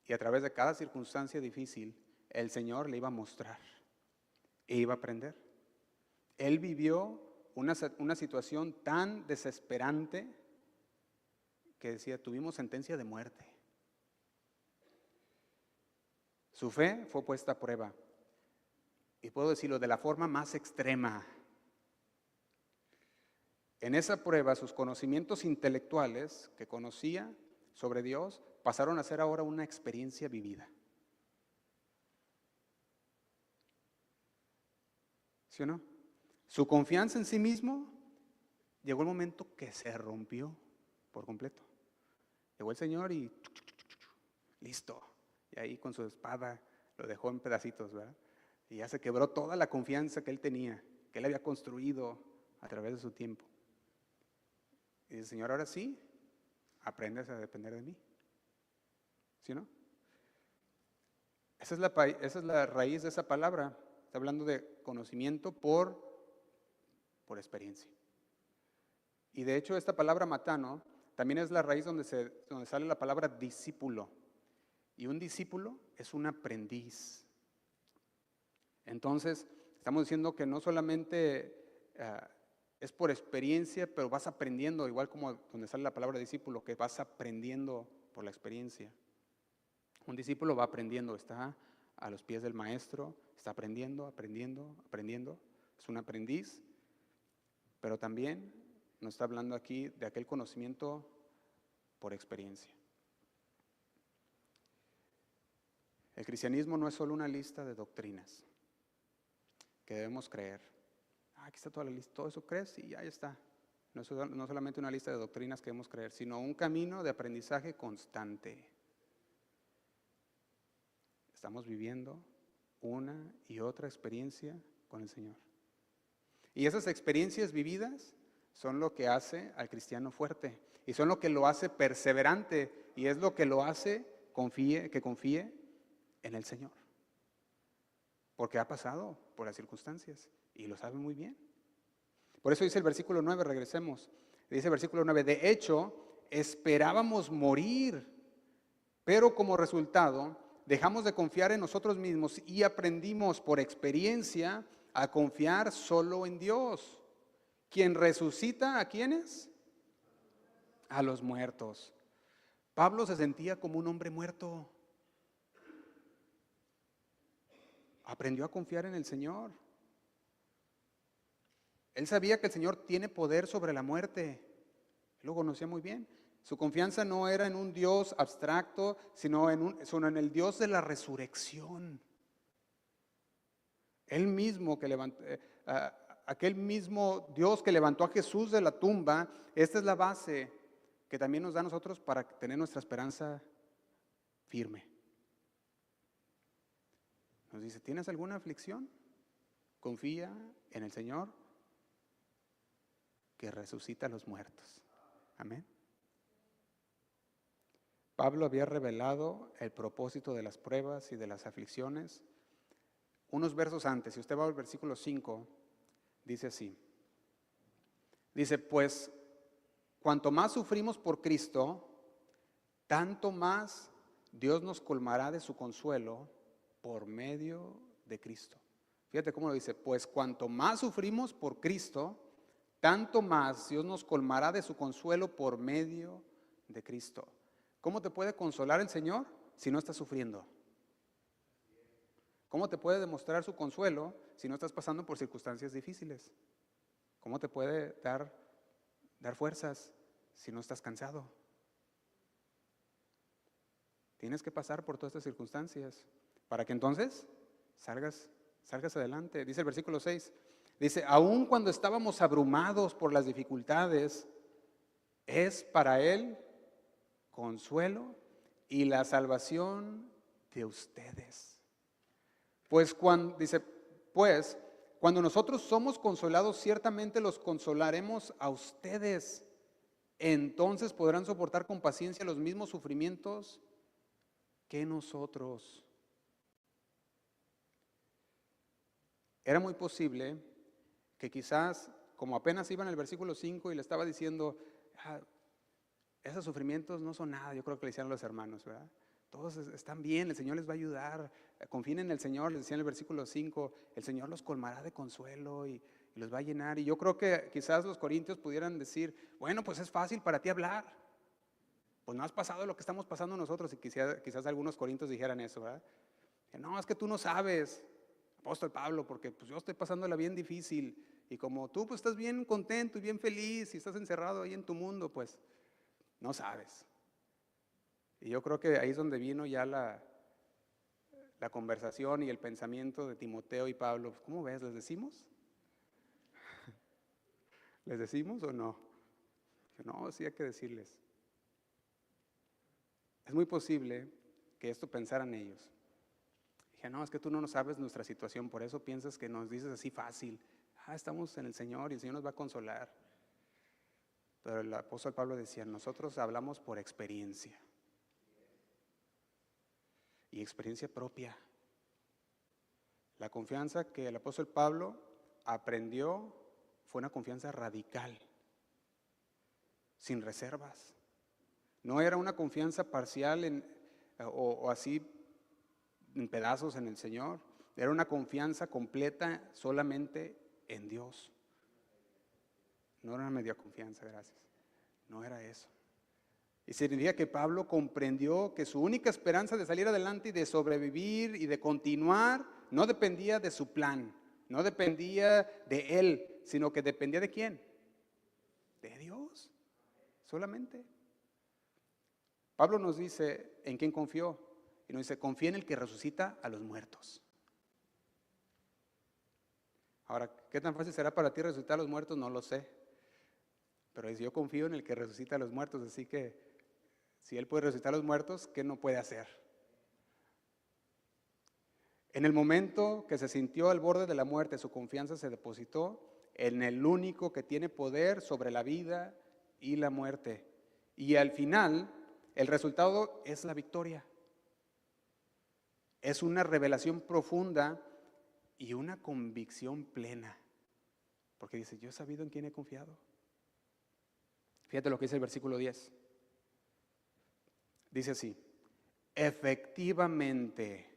Y a través de cada circunstancia difícil, el Señor le iba a mostrar e iba a aprender. Él vivió una situación tan desesperante que decía, tuvimos sentencia de muerte. Su fe fue puesta a prueba. Y puedo decirlo de la forma más extrema. En esa prueba, sus conocimientos intelectuales que conocía sobre Dios pasaron a ser ahora una experiencia vivida. ¿Sí o no? Su confianza en sí mismo, llegó el momento que se rompió por completo. Llegó el Señor y listo. Y ahí con su espada lo dejó en pedacitos, ¿verdad? Y ya se quebró toda la confianza que él tenía, que él había construido a través de su tiempo. Y dice, Señor, ahora sí, aprendes a depender de mí. ¿Sí o no? Esa es la raíz de esa palabra. Está hablando de conocimiento por experiencia. Y de hecho esta palabra matano también es la raíz donde sale la palabra discípulo. Y un discípulo es un aprendiz. Entonces, estamos diciendo que no solamente es por experiencia, pero vas aprendiendo, igual como donde sale la palabra discípulo, que vas aprendiendo por la experiencia. Un discípulo va aprendiendo, está a los pies del maestro, está aprendiendo. Es un aprendiz, pero también nos está hablando aquí de aquel conocimiento por experiencia. El cristianismo no es solo una lista de doctrinas que debemos creer. Aquí está toda la lista, todo eso crees y ya está. No es solamente una lista de doctrinas que debemos creer, sino un camino de aprendizaje constante. Estamos viviendo una y otra experiencia con el Señor. Y esas experiencias vividas son lo que hace al cristiano fuerte y son lo que lo hace perseverante y es lo que lo hace que confíe en el Señor. porque ha pasado por las circunstancias y lo sabe muy bien. Por eso dice el versículo 9, regresemos. Dice el versículo 9, de hecho, esperábamos morir, pero como resultado dejamos de confiar en nosotros mismos y aprendimos por experiencia a confiar solo en Dios, quien resucita ¿a quiénes? A los muertos. Pablo se sentía como un hombre muerto. Aprendió a confiar en el Señor. Él sabía que el Señor tiene poder sobre la muerte. Él lo conocía muy bien. Su confianza no era en un Dios abstracto, sino en el Dios de la resurrección. Él mismo que levantó, aquel mismo Dios que levantó a Jesús de la tumba, esta es la base que también nos da a nosotros para tener nuestra esperanza firme. Nos dice, ¿tienes alguna aflicción? Confía en el Señor que resucita a los muertos. Amén. Pablo había revelado el propósito de las pruebas y de las aflicciones unos versos antes. Si usted va al versículo 5, dice así. Dice, pues, cuanto más sufrimos por Cristo, tanto más Dios nos colmará de su consuelo por medio de Cristo. Fíjate cómo lo dice, pues cuanto más sufrimos por Cristo, tanto más Dios nos colmará de su consuelo por medio de Cristo. ¿Cómo te puede consolar el Señor si no estás sufriendo? ¿Cómo te puede demostrar su consuelo si no estás pasando por circunstancias difíciles? ¿Cómo te puede dar fuerzas si no estás cansado? Tienes que pasar por todas estas circunstancias para que entonces salgas adelante. Dice el versículo 6, dice, aun cuando estábamos abrumados por las dificultades, es para Él consuelo y la salvación de ustedes. Pues cuando nosotros somos consolados, ciertamente los consolaremos a ustedes. Entonces podrán soportar con paciencia los mismos sufrimientos que nosotros. Era muy posible que quizás, como apenas iba en el versículo 5 y le estaba diciendo, esos sufrimientos no son nada, yo creo que le decían los hermanos, ¿verdad? Todos están bien, el Señor les va a ayudar, confíen en el Señor, les decía en el versículo 5, el Señor los colmará de consuelo y los va a llenar. Y yo creo que quizás los corintios pudieran decir, bueno, pues es fácil para ti hablar, pues no has pasado lo que estamos pasando nosotros, y quizás algunos corintios dijeran eso, ¿verdad? Que no, es que tú no sabes, apóstol Pablo, porque pues yo estoy pasándola bien difícil, y como tú pues estás bien contento y bien feliz y estás encerrado ahí en tu mundo, pues no sabes. Y yo creo que ahí es donde vino ya la conversación y el pensamiento de Timoteo y Pablo. ¿Cómo ves? ¿Les decimos? ¿Les decimos o no? No, sí hay que decirles. Es muy posible que esto pensaran ellos. Dije, no, es que tú no sabes nuestra situación, por eso piensas que nos dices así fácil. Estamos en el Señor y el Señor nos va a consolar. Pero el apóstol Pablo decía, nosotros hablamos por experiencia. Y experiencia propia. La confianza que el apóstol Pablo aprendió fue una confianza radical, sin reservas. No era una confianza parcial o así en pedazos en el Señor. Era una confianza completa solamente en Dios. No era una media confianza, gracias. No era eso. Y significa que Pablo comprendió que su única esperanza de salir adelante y de sobrevivir y de continuar no dependía de su plan, no dependía de él, sino que dependía ¿de quién? De Dios, solamente. Pablo nos dice en quién confió y nos dice, confía en el que resucita a los muertos. Ahora, ¿qué tan fácil será para ti resucitar a los muertos? No lo sé, pero yo confío en el que resucita a los muertos, así que si Él puede resucitar a los muertos, ¿qué no puede hacer? En el momento que se sintió al borde de la muerte, su confianza se depositó en el único que tiene poder sobre la vida y la muerte. Y al final, el resultado es la victoria. Es una revelación profunda y una convicción plena, porque dice, yo he sabido en quién he confiado. Fíjate lo que dice el versículo 10. Dice así: efectivamente,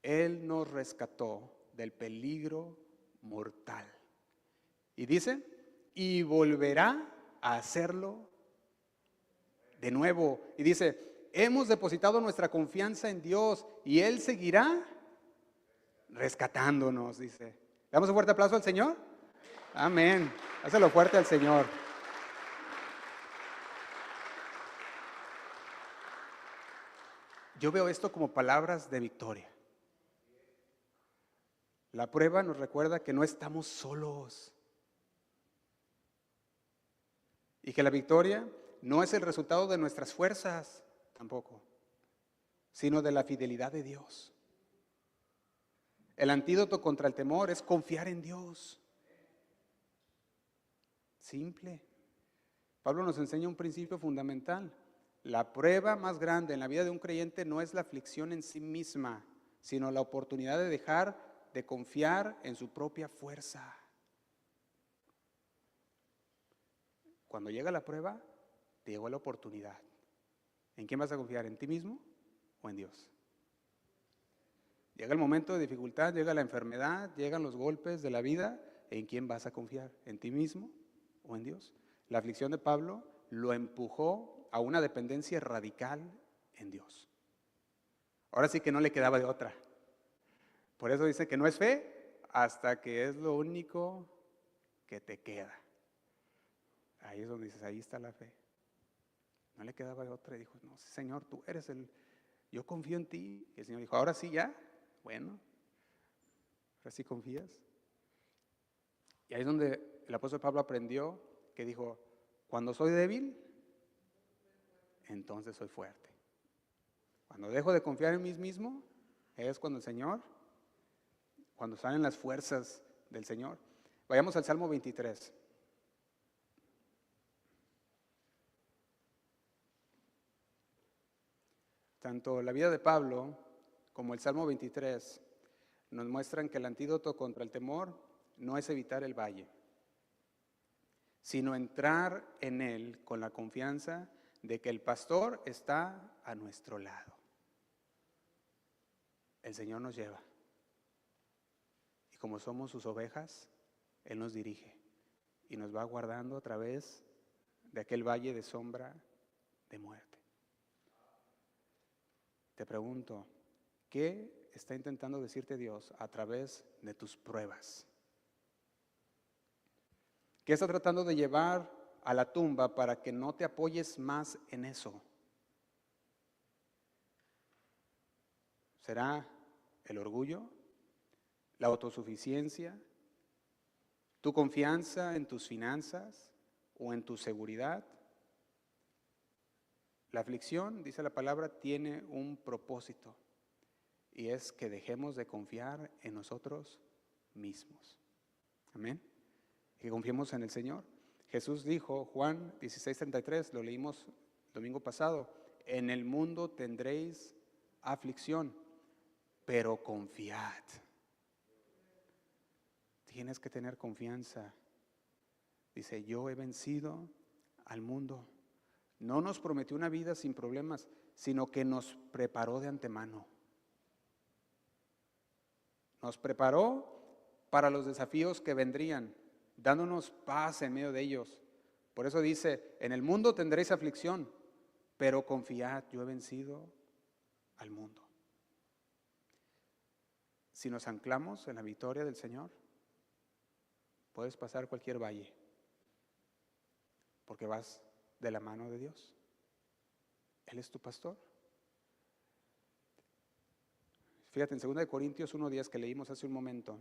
Él nos rescató del peligro mortal. Y dice, y volverá a hacerlo de nuevo. Y dice, hemos depositado nuestra confianza en Dios y Él seguirá rescatándonos, dice. ¿Le damos un fuerte aplauso al Señor? Amén. Hácelo fuerte al Señor. Yo veo esto como palabras de victoria. La prueba nos recuerda que no estamos solos y que la victoria no es el resultado de nuestras fuerzas tampoco, sino de la fidelidad de Dios. El antídoto contra el temor es confiar en Dios. Simple. Pablo nos enseña un principio fundamental. La prueba más grande en la vida de un creyente no es la aflicción en sí misma, sino la oportunidad de dejar de confiar en su propia fuerza. Cuando llega la prueba, te llegó la oportunidad. ¿En quién vas a confiar? ¿En ti mismo o en Dios? Llega el momento de dificultad, llega la enfermedad, llegan los golpes de la vida. ¿En quién vas a confiar? ¿En ti mismo o en Dios? La aflicción de Pablo lo empujó a una dependencia radical en Dios. Ahora sí que no le quedaba de otra. Por eso dice que no es fe hasta que es lo único que te queda. Ahí es donde dices, ahí está la fe. No le quedaba de otra y dijo, no, Señor, tú eres yo confío en ti. Y el Señor dijo, ahora sí ya, bueno, ahora sí confías. Y ahí es donde el apóstol Pablo aprendió que dijo, cuando soy débil, entonces soy fuerte. Cuando dejo de confiar en mí mismo, es cuando cuando salen las fuerzas del Señor. Vayamos al Salmo 23. Tanto la vida de Pablo como el Salmo 23 nos muestran que el antídoto contra el temor no es evitar el valle, sino entrar en él con la confianza de que el pastor está a nuestro lado. El Señor nos lleva. Y como somos sus ovejas, Él nos dirige y nos va guardando a través de aquel valle de sombra de muerte. Te pregunto, ¿qué está intentando decirte Dios a través de tus pruebas? ¿Qué está tratando de llevar a la tumba para que no te apoyes más en eso? ¿Será el orgullo? ¿La autosuficiencia? ¿Tu confianza en tus finanzas o en tu seguridad? La aflicción, dice la palabra, tiene un propósito y es que dejemos de confiar en nosotros mismos. Amén. Que confiemos en el Señor. Jesús dijo, Juan 16:33, lo leímos el domingo pasado, en el mundo tendréis aflicción, pero confiad. Tienes que tener confianza. Dice, yo he vencido al mundo. No nos prometió una vida sin problemas, sino que nos preparó de antemano. Nos preparó para los desafíos que vendrían, dándonos paz en medio de ellos. Por eso dice, en el mundo tendréis aflicción, pero confiad, yo he vencido al mundo. Si nos anclamos en la victoria del Señor, puedes pasar cualquier valle, porque vas de la mano de Dios. Él es tu pastor. Fíjate, en 2 Corintios 1:10 que leímos hace un momento,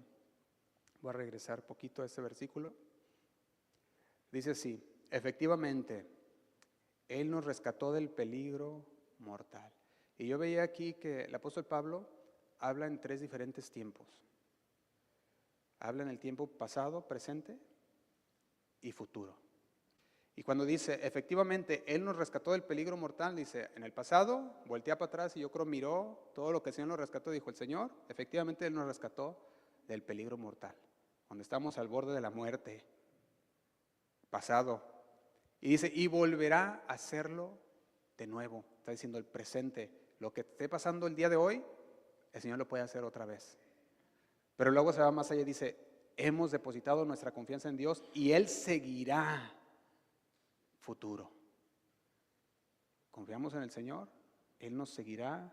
voy a regresar poquito a este versículo. Dice así, efectivamente, Él nos rescató del peligro mortal. Y yo veía aquí que el apóstol Pablo habla en 3 diferentes tiempos. Habla en el tiempo pasado, presente y futuro. Y cuando dice, efectivamente, Él nos rescató del peligro mortal, dice, en el pasado, voltea para atrás y yo creo miró todo lo que el Señor nos rescató, dijo el Señor, efectivamente Él nos rescató del peligro mortal, cuando estamos al borde de la muerte, pasado. Y dice, y volverá a hacerlo de nuevo, está diciendo el presente, lo que esté pasando el día de hoy, el Señor lo puede hacer otra vez. Pero luego se va más allá y dice, hemos depositado nuestra confianza en Dios y Él seguirá futuro. Confiamos en el Señor, Él nos seguirá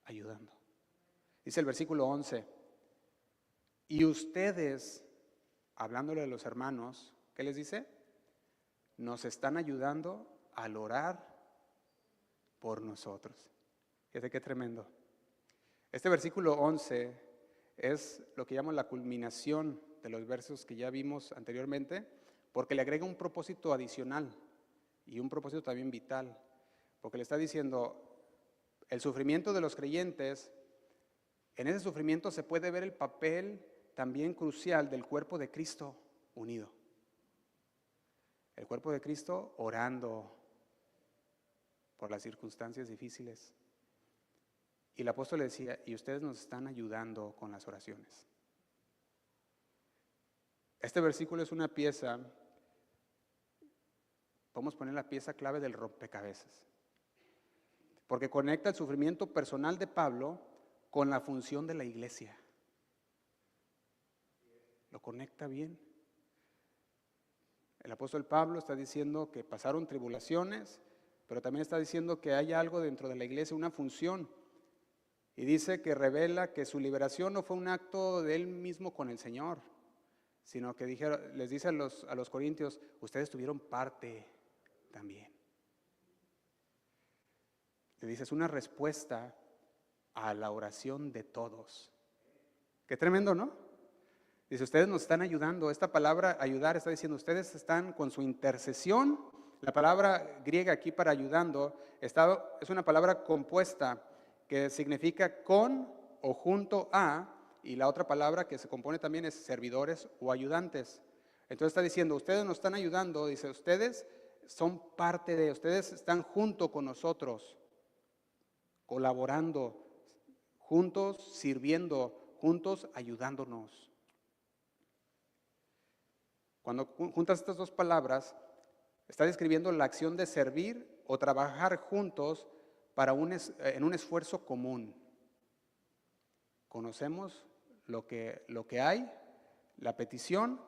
ayudando. Dice el versículo 11, y ustedes, hablándole a los hermanos, ¿qué les dice? Nos están ayudando al orar por nosotros. Fíjate qué tremendo. Este versículo 11 es lo que llaman la culminación de los versos que ya vimos anteriormente, porque le agrega un propósito adicional y un propósito también vital, porque le está diciendo, el sufrimiento de los creyentes, en ese sufrimiento se puede ver el papel también crucial del cuerpo de Cristo unido. El cuerpo de Cristo orando por las circunstancias difíciles. Y el apóstol le decía, y ustedes nos están ayudando con las oraciones. Este versículo es una pieza, podemos poner la pieza clave del rompecabezas, porque conecta el sufrimiento personal de Pablo con la función de la iglesia. Lo conecta bien. El apóstol Pablo está diciendo que pasaron tribulaciones, pero también está diciendo que hay algo dentro de la iglesia, una función. Y dice que revela que su liberación no fue un acto de él mismo con el Señor, sino que les dice a los corintios, ustedes tuvieron parte también. Le dice, es una respuesta a la oración de todos. Qué tremendo, ¿no? Dice, ustedes nos están ayudando. Esta palabra ayudar está diciendo, ustedes están con su intercesión. La palabra griega aquí para ayudando es una palabra compuesta que significa con o junto a, y la otra palabra que se compone también es servidores o ayudantes. Entonces está diciendo, ustedes nos están ayudando, dice, ustedes son parte de, ustedes están junto con nosotros, colaborando, juntos sirviendo, juntos ayudándonos. Cuando juntas estas dos palabras, está describiendo la acción de servir o trabajar juntos en un esfuerzo común. Conocemos lo que hay, la petición,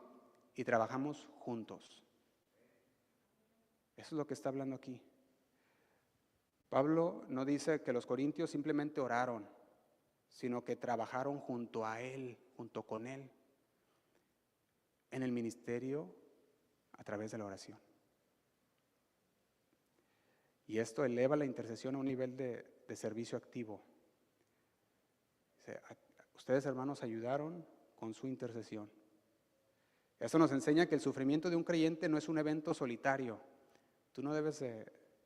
y trabajamos juntos. Eso es lo que está hablando aquí. Pablo no dice que los corintios simplemente oraron, sino que trabajaron junto a él, junto con él, en el ministerio a través de la oración. Y esto eleva la intercesión a un nivel de servicio activo. Ustedes, hermanos, ayudaron con su intercesión. Esto nos enseña que el sufrimiento de un creyente no es un evento solitario. Tú no debes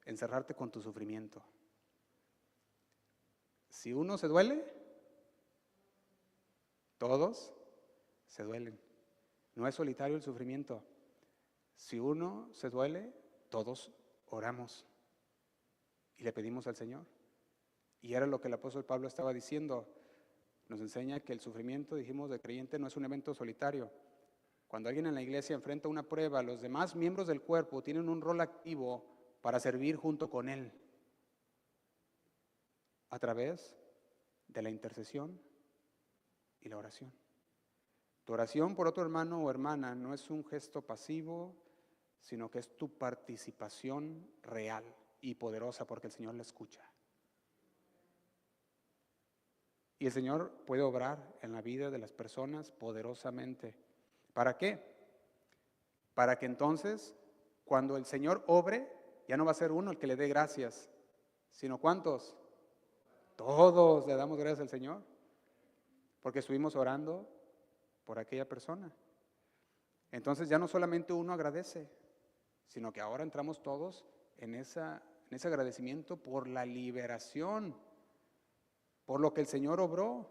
encerrarte con tu sufrimiento. Si uno se duele, todos se duelen. No es solitario el sufrimiento. Si uno se duele, todos oramos y le pedimos al Señor. Y era lo que el apóstol Pablo estaba diciendo. Nos enseña que el sufrimiento, dijimos, de creyente no es un evento solitario. Cuando alguien en la iglesia enfrenta una prueba, los demás miembros del cuerpo tienen un rol activo para servir junto con él a través de la intercesión y la oración. Tu oración por otro hermano o hermana no es un gesto pasivo, sino que es tu participación real y poderosa porque el Señor la escucha. Y el Señor puede obrar en la vida de las personas poderosamente. ¿Para qué? Para que entonces, cuando el Señor obre, ya no va a ser uno el que le dé gracias, sino ¿cuántos? Todos le damos gracias al Señor, porque estuvimos orando por aquella persona. Entonces ya no solamente uno agradece, sino que ahora entramos todos en ese agradecimiento por la liberación, por lo que el Señor obró.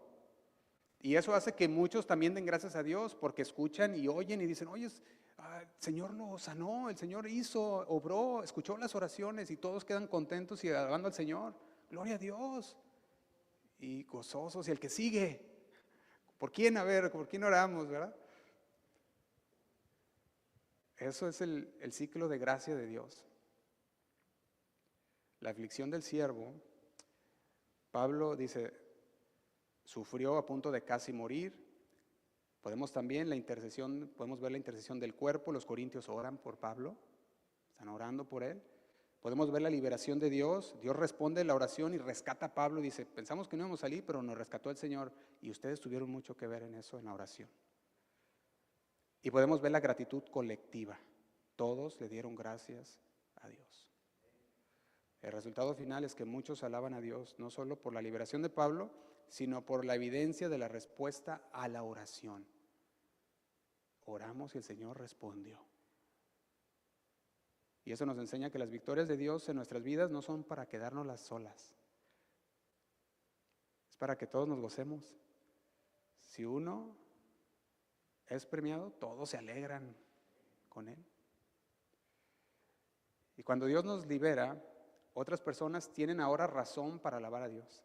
Y eso hace que muchos también den gracias a Dios porque escuchan y oyen y dicen, oye, El Señor lo sanó, el Señor hizo, obró, escuchó las oraciones y todos quedan contentos y alabando al Señor. Gloria a Dios. Y gozosos. Y el que sigue. ¿Por quién? A ver, ¿por quién oramos, verdad? Eso es el ciclo de gracia de Dios. La aflicción del siervo, Pablo dice, sufrió a punto de casi morir. Podemos también podemos ver la intercesión del cuerpo. Los corintios oran por Pablo, están orando por él. Podemos ver la liberación de Dios. Dios responde la oración y rescata a Pablo. Dice, pensamos que no íbamos a salir, pero nos rescató el Señor. Y ustedes tuvieron mucho que ver en eso, en la oración. Y podemos ver la gratitud colectiva. Todos le dieron gracias a Dios. El resultado final es que muchos alaban a Dios, no solo por la liberación de Pablo, sino por la evidencia de la respuesta a la oración. Oramos y el Señor respondió. Y eso nos enseña que las victorias de Dios en nuestras vidas no son para quedárnoslas solas. Es para que todos nos gocemos. Si uno es premiado, todos se alegran con él. Y cuando Dios nos libera, otras personas tienen ahora razón para alabar a Dios.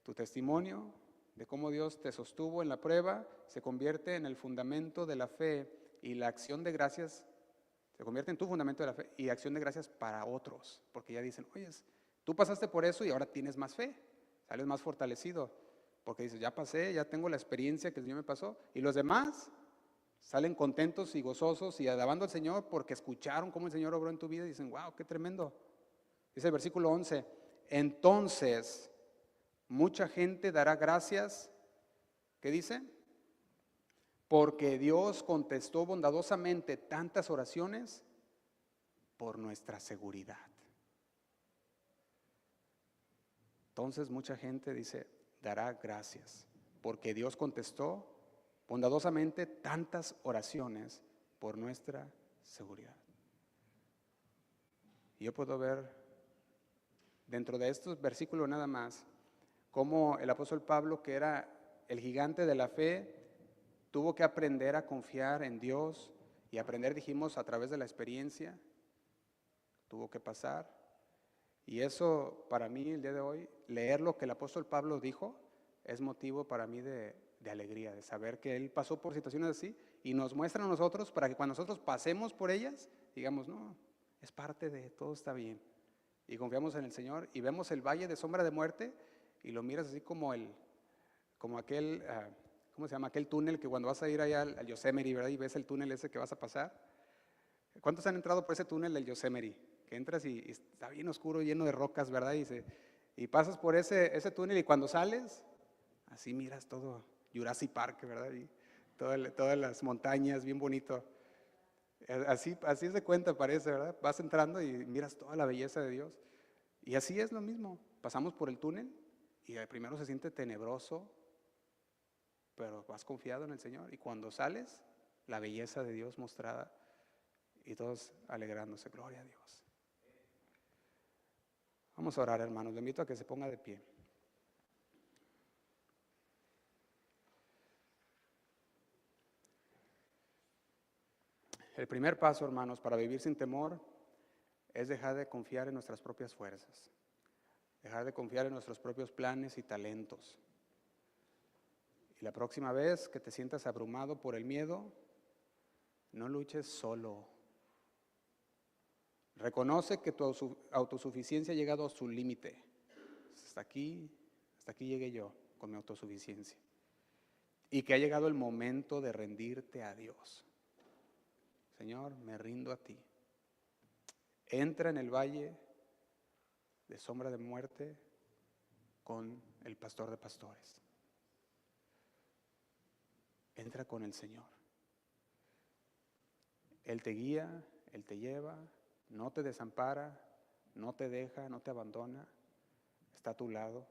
Tu testimonio de cómo Dios te sostuvo en la prueba se convierte en el fundamento de la fe y la acción de gracias se convierte en tu fundamento de la fe y acción de gracias para otros, porque ya dicen, oye, tú pasaste por eso y ahora tienes más fe, sales más fortalecido, porque dices, ya pasé, ya tengo la experiencia que el Señor me pasó, y los demás salen contentos y gozosos y alabando al Señor porque escucharon cómo el Señor obró en tu vida y dicen, wow, qué tremendo. Dice el versículo 11, entonces mucha gente dará gracias, ¿qué dice? Porque Dios contestó bondadosamente tantas oraciones por nuestra seguridad. Entonces mucha gente dice, dará gracias, porque Dios contestó bondadosamente tantas oraciones por nuestra seguridad. Y yo puedo ver dentro de estos versículos nada más cómo el apóstol Pablo, que era el gigante de la fe, tuvo que aprender a confiar en Dios y aprender, dijimos, a través de la experiencia. Tuvo que pasar. Y eso para mí el día de hoy, leer lo que el apóstol Pablo dijo, es motivo para mí de alegría, de saber que él pasó por situaciones así y nos muestra a nosotros para que cuando nosotros pasemos por ellas, digamos, no, es parte de, todo está bien. Y confiamos en el Señor y vemos el valle de sombra de muerte y lo miras así como aquel, ¿cómo se llama? Aquel túnel que cuando vas a ir allá al Yosemite, ¿verdad? Y ves el túnel ese que vas a pasar. ¿Cuántos han entrado por ese túnel del Yosemite? Que entras y está bien oscuro, lleno de rocas, ¿verdad? Y pasas por ese túnel y cuando sales, así miras todo Jurassic Park, ¿verdad? Y todas las montañas, bien bonito. Así se cuenta, parece, ¿verdad? Vas entrando y miras toda la belleza de Dios. Y así es lo mismo. Pasamos por el túnel y primero se siente tenebroso, pero vas confiado en el Señor. Y cuando sales, la belleza de Dios mostrada y todos alegrándose. Gloria a Dios. Vamos a orar, hermanos. Le invito a que se ponga de pie. El primer paso, hermanos, para vivir sin temor es dejar de confiar en nuestras propias fuerzas, dejar de confiar en nuestros propios planes y talentos. Y la próxima vez que te sientas abrumado por el miedo, no luches solo. Reconoce que tu autosuficiencia ha llegado a su límite. Hasta aquí llegué yo con mi autosuficiencia. Y que ha llegado el momento de rendirte a Dios. Señor, me rindo a ti. Entra en el valle de sombra de muerte con el pastor de pastores. Entra con el Señor. Él te guía, Él te lleva, no te desampara, no te deja, no te abandona, está a tu lado.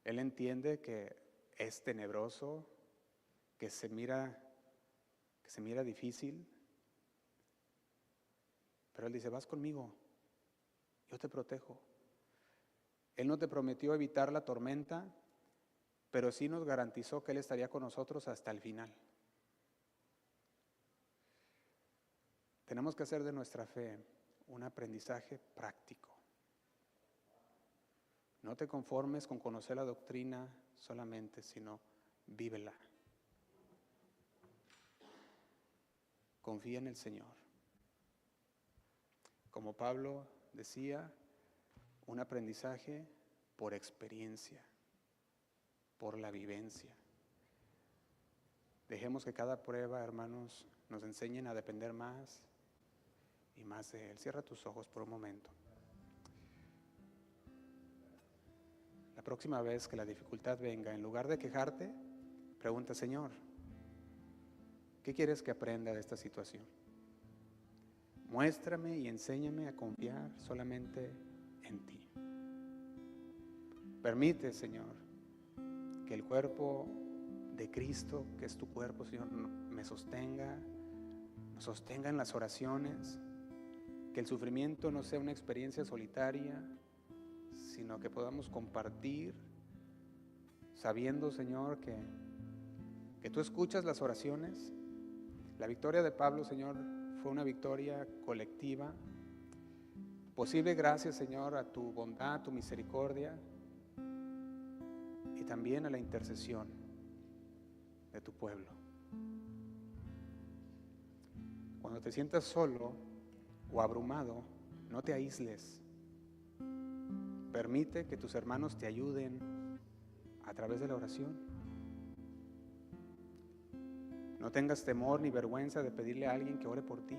Él entiende que es tenebroso, que se mira difícil, pero Él dice, vas conmigo, yo te protejo. Él no te prometió evitar la tormenta, pero sí nos garantizó que Él estaría con nosotros hasta el final. tenemos que hacer de nuestra fe un aprendizaje práctico. No te conformes con conocer la doctrina solamente, sino vívela. Confía en el Señor. Como Pablo decía, un aprendizaje por experiencia, por la vivencia. Dejemos que cada prueba, hermanos, nos enseñen a depender más y más de Él. Cierra tus ojos por un momento. La próxima vez que la dificultad venga, en lugar de quejarte, pregunta: Señor, ¿qué quieres que aprenda de esta situación? Muéstrame y enséñame a confiar solamente en ti. Permite, Señor, que el cuerpo de Cristo, que es tu cuerpo, Señor, me sostenga, nos sostenga en las oraciones, que el sufrimiento no sea una experiencia solitaria, sino que podamos compartir, sabiendo, Señor, que tú escuchas las oraciones. La victoria de Pablo, Señor, fue una victoria colectiva, posible gracias, Señor, a tu bondad, tu misericordia y también a la intercesión de tu pueblo. Cuando te sientas solo o abrumado, no te aísles. Permite que tus hermanos te ayuden a través de la oración. No tengas temor ni vergüenza de pedirle a alguien que ore por ti.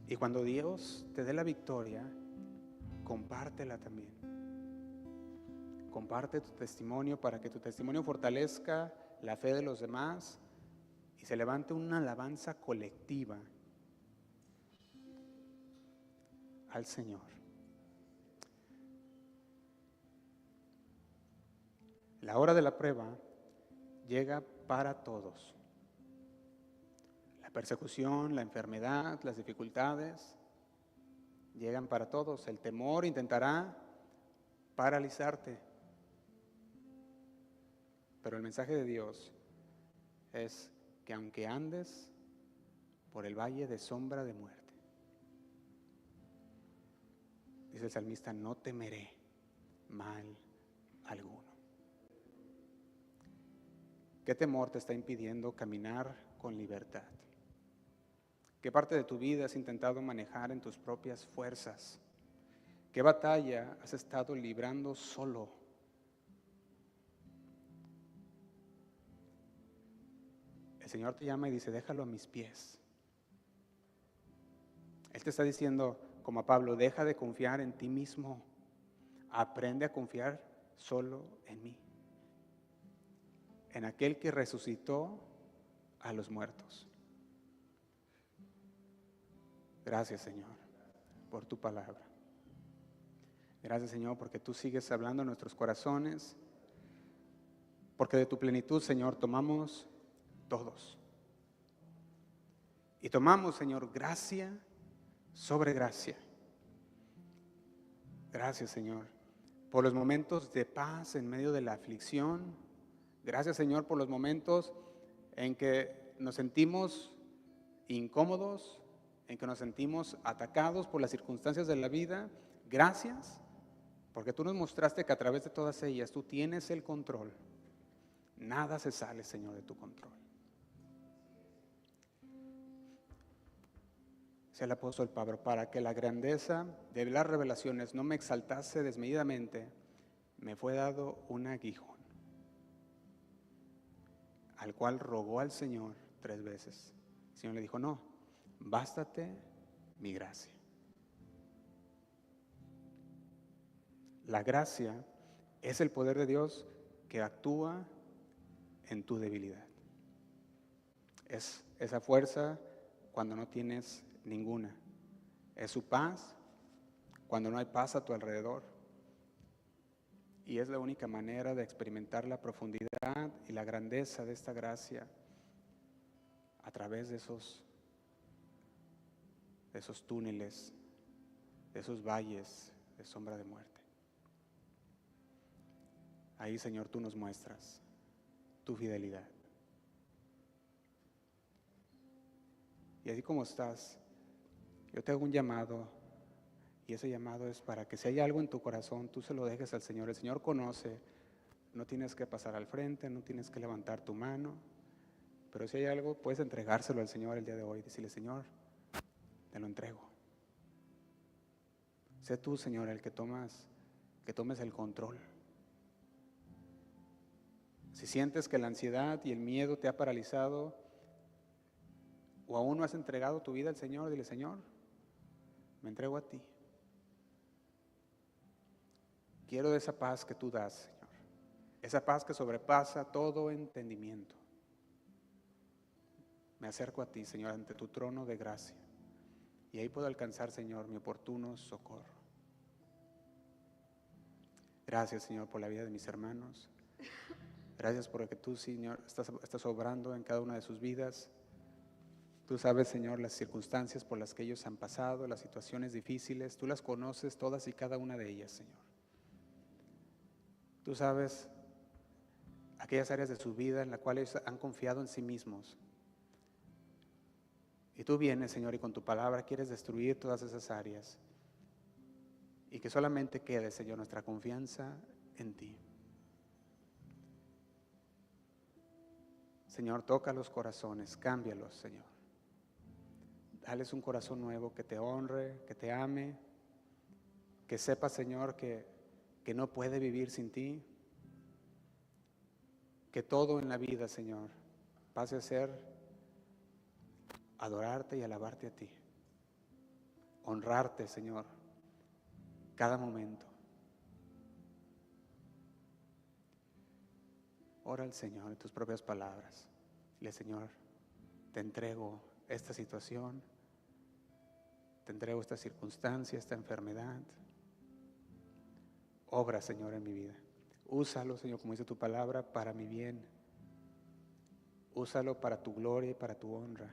Y cuando Dios te dé la victoria, compártela también. Comparte tu testimonio para que tu testimonio fortalezca la fe de los demás y se levante una alabanza colectiva al Señor. La hora de la prueba llega para todos. La persecución, la enfermedad, las dificultades llegan para todos. El temor intentará paralizarte. Pero el mensaje de Dios es que aunque andes por el valle de sombra de muerte, dice el salmista, no temeré mal alguno. ¿Qué temor te está impidiendo caminar con libertad? ¿Qué parte de tu vida has intentado manejar en tus propias fuerzas? ¿Qué batalla has estado librando solo? El Señor te llama y dice, déjalo a mis pies. Él te está diciendo, como a Pablo, deja de confiar en ti mismo. Aprende a confiar solo en mí. En aquel que resucitó a los muertos. Gracias, Señor, por tu palabra. Gracias, Señor, porque tú sigues hablando en nuestros corazones. Porque de tu plenitud, Señor, tomamos todos. Y tomamos, Señor, gracia sobre gracia. Gracias, Señor, por los momentos de paz en medio de la aflicción. Gracias, Señor, por los momentos en que nos sentimos incómodos, en que nos sentimos atacados por las circunstancias de la vida. Gracias, porque tú nos mostraste que a través de todas ellas tú tienes el control. Nada se sale, Señor, de tu control. Dice el apóstol Pablo, para que la grandeza de las revelaciones no me exaltase desmedidamente, me fue dado un aguijón, al cual rogó al Señor 3 veces. El Señor le dijo, no, bástate mi gracia. La gracia es el poder de Dios que actúa en tu debilidad. Es esa fuerza cuando no tienes ninguna. Es su paz cuando no hay paz a tu alrededor. Y es la única manera de experimentar la profundidad y la grandeza de esta gracia a través de esos túneles, de esos valles de sombra de muerte. Ahí, Señor, tú nos muestras tu fidelidad. Y así como estás, yo te hago un llamado, y ese llamado es para que si hay algo en tu corazón, tú se lo dejes al Señor. El Señor conoce, no tienes que pasar al frente, no tienes que levantar tu mano, pero si hay algo, puedes entregárselo al Señor el día de hoy. Decirle: Señor, te lo entrego. Sé tú, Señor, el que tomes el control. Si sientes que la ansiedad y el miedo te ha paralizado, o aún no has entregado tu vida al Señor, dile: Señor, me entrego a ti. Quiero de esa paz que tú das, Señor. Esa paz que sobrepasa todo entendimiento. Me acerco a ti, Señor, ante tu trono de gracia. Y ahí puedo alcanzar, Señor, mi oportuno socorro. Gracias, Señor, por la vida de mis hermanos. Gracias porque tú, Señor, estás obrando en cada una de sus vidas. Tú sabes, Señor, las circunstancias por las que ellos han pasado, las situaciones difíciles. Tú las conoces todas y cada una de ellas, Señor. Tú sabes aquellas áreas de su vida en las cuales han confiado en sí mismos. Y tú vienes, Señor, y con tu palabra quieres destruir todas esas áreas. Y que solamente quede, Señor, nuestra confianza en ti. Señor, toca los corazones, cámbialos, Señor. Dales un corazón nuevo que te honre, que te ame, que sepa, Señor, que no puede vivir sin ti. Que todo en la vida, Señor, pase a ser adorarte y alabarte a ti. Honrarte, Señor, cada momento. Ora al Señor en tus propias palabras. Dile: Señor, te entrego esta situación, te entrego esta circunstancia, esta enfermedad. Obra, Señor, en mi vida. Úsalo, Señor, como dice tu palabra, para mi bien. Úsalo para tu gloria y para tu honra.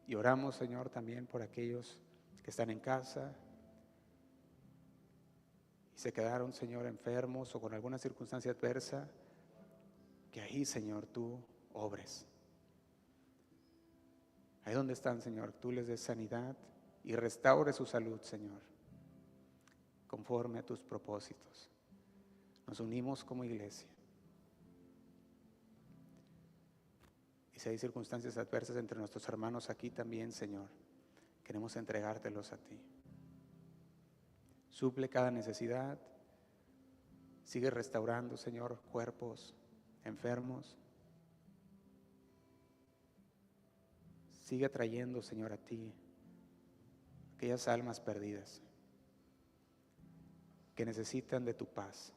Y oramos, Señor, también por aquellos que están en casa y se quedaron, Señor, enfermos o con alguna circunstancia adversa. Que ahí, Señor, tú obres. Ahí donde están, Señor, tú les des sanidad y restaure su salud, Señor, conforme a tus propósitos. Nos unimos como iglesia. Y si hay circunstancias adversas entre nuestros hermanos aquí también, Señor, queremos entregártelos a ti. Suple cada necesidad. Sigue restaurando, Señor, cuerpos enfermos. Sigue trayendo, Señor, a ti aquellas almas perdidas que necesitan de tu paz.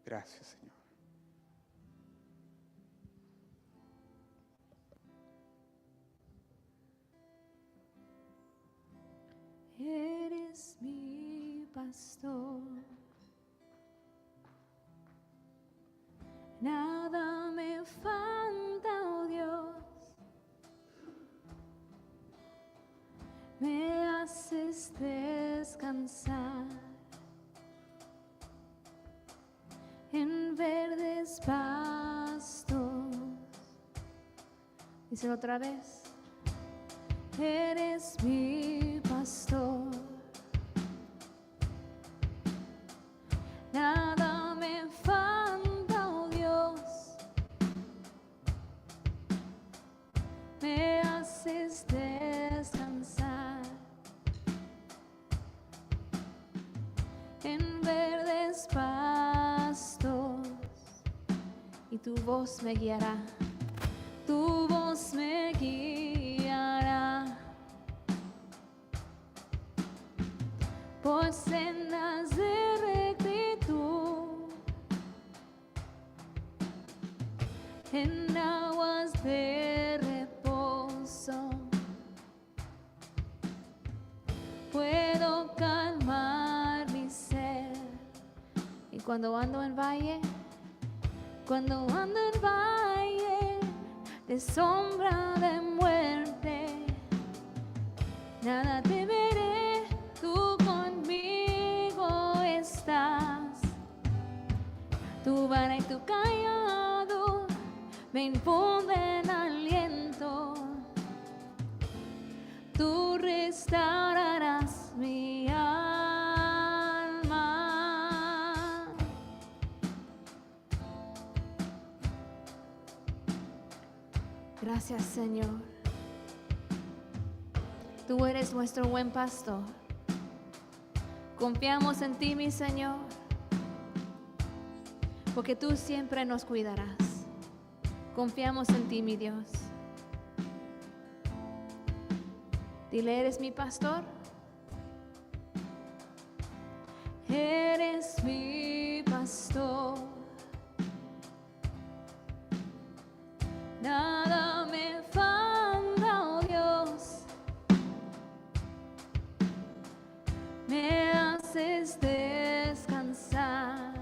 Gracias, Señor. Eres mi pastor, nada me falta, oh Dios, me haces descansar en verdes pastos. Díselo otra vez. Eres mi pastor, nada me falta, oh Dios, me haces descansar en verdes pastos, y tu voz me guiará, tu voz me guiará por sendas de rectitud, en aguas de reposo. Puedo calmar mi ser. Y cuando ando en valle, de sombra de muerte, nada temeré, tú conmigo estás. Tu vara y tu callado me infunden aliento. Tú restaurarás mi alma. Gracias, Señor. Tú eres nuestro buen pastor. Confiamos en ti, mi Señor, porque tú siempre nos cuidarás. Confiamos en ti, mi Dios. Dile, ¿eres mi pastor? Eres mi pastor. Nada me falta, oh Dios. Me haces descansar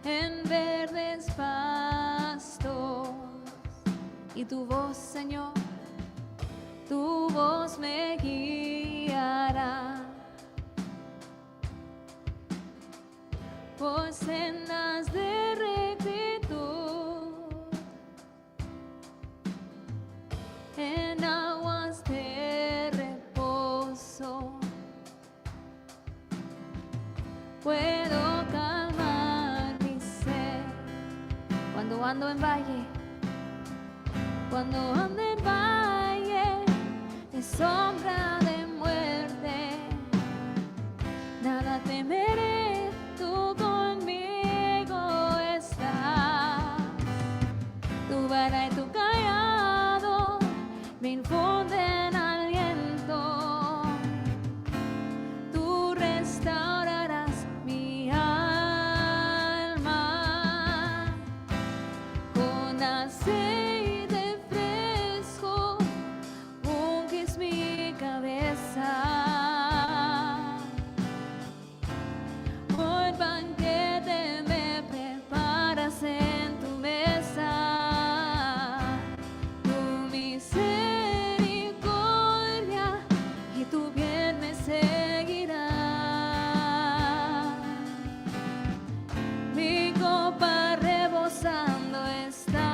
en verdes pastos. Y tu voz, Señor, tu voz me guiará por sendas de rectitud, en aguas de reposo. Puedo calmar mi sed cuando ando en valle. Cuando ando en valle de sombra de muerte, nada temeré, tú conmigo estás. Tu vara y tu callado me infunden aliento. Tú restaurarás mi alma con aceite. Por banquete me preparas en tu mesa, tu misericordia y tu bien me seguirá. Mi copa rebosando está.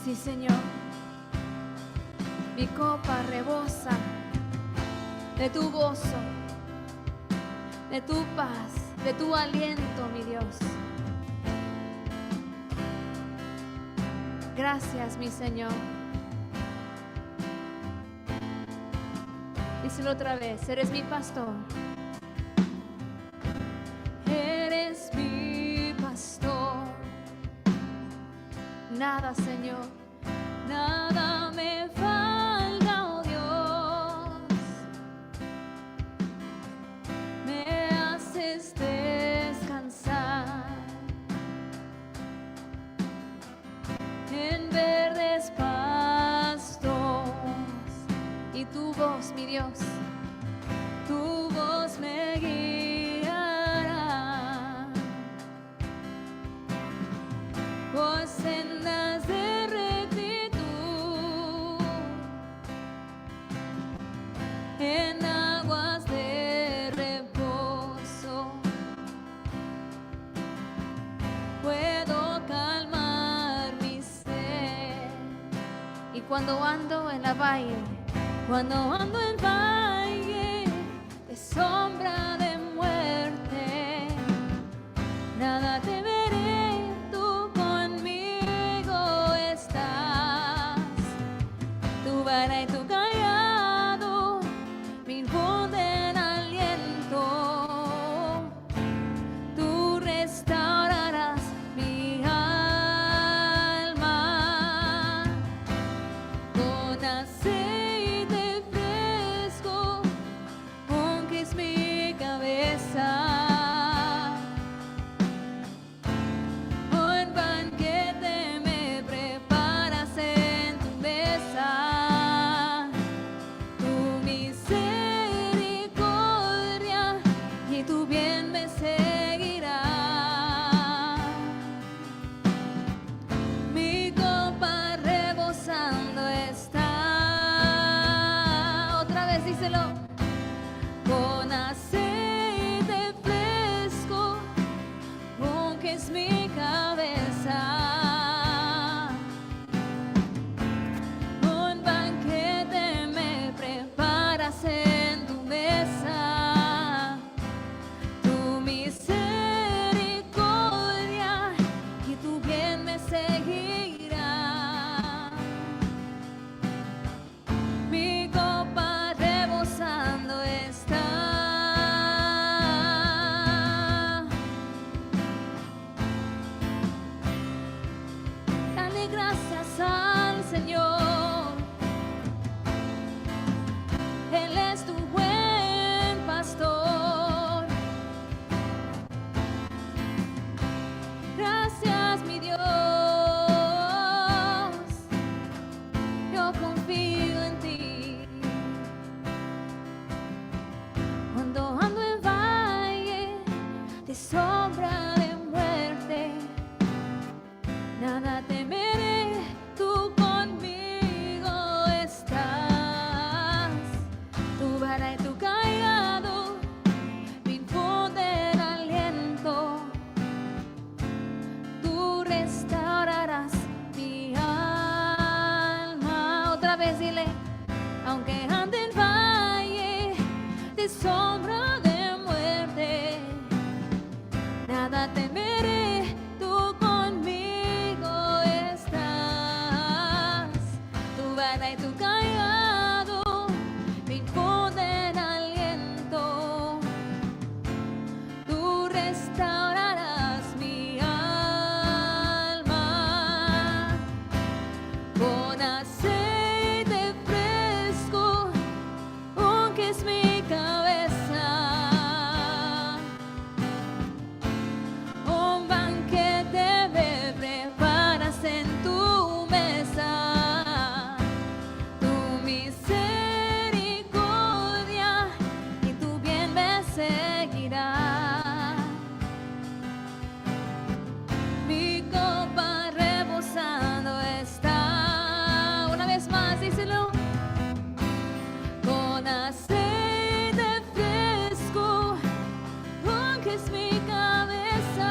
Sí, Señor, mi copa rebosa de tu gozo, de tu paz, de tu aliento, mi Dios. Gracias, mi Señor. Díselo otra vez, eres mi pastor. Eres mi pastor. Nada, Señor, nada me falta, oh Dios. Me haces descansar en verdes pastos. Y tu voz, mi Dios, tu voz me guiará por sendas de rectitud, en aguas de reposo. Puedo calmar mi sed. Y cuando ando en la valle, cuando ando en valle de sombra de muerte, nada temeré, tú conmigo estás. Tu vara y tu callado me infunden aliento. Tú restaurarás mi alma con aceite fresco, unges mi cabeza. Un banquete me preparas en tu mesa, tu misericordia y tu bien me seguirá. Mi copa rebosando está. Otra vez díselo. diestra y tu callado me infunden aliento. Tú restaurarás mi alma con aceite fresco, unges mi cabeza. Un banquete me preparas en tu mesa. Tu misericordia y tu bien me seguirá. Mi copa rebosando está. Una vez más, díselo. Con aceite fresco, unges mi cabeza.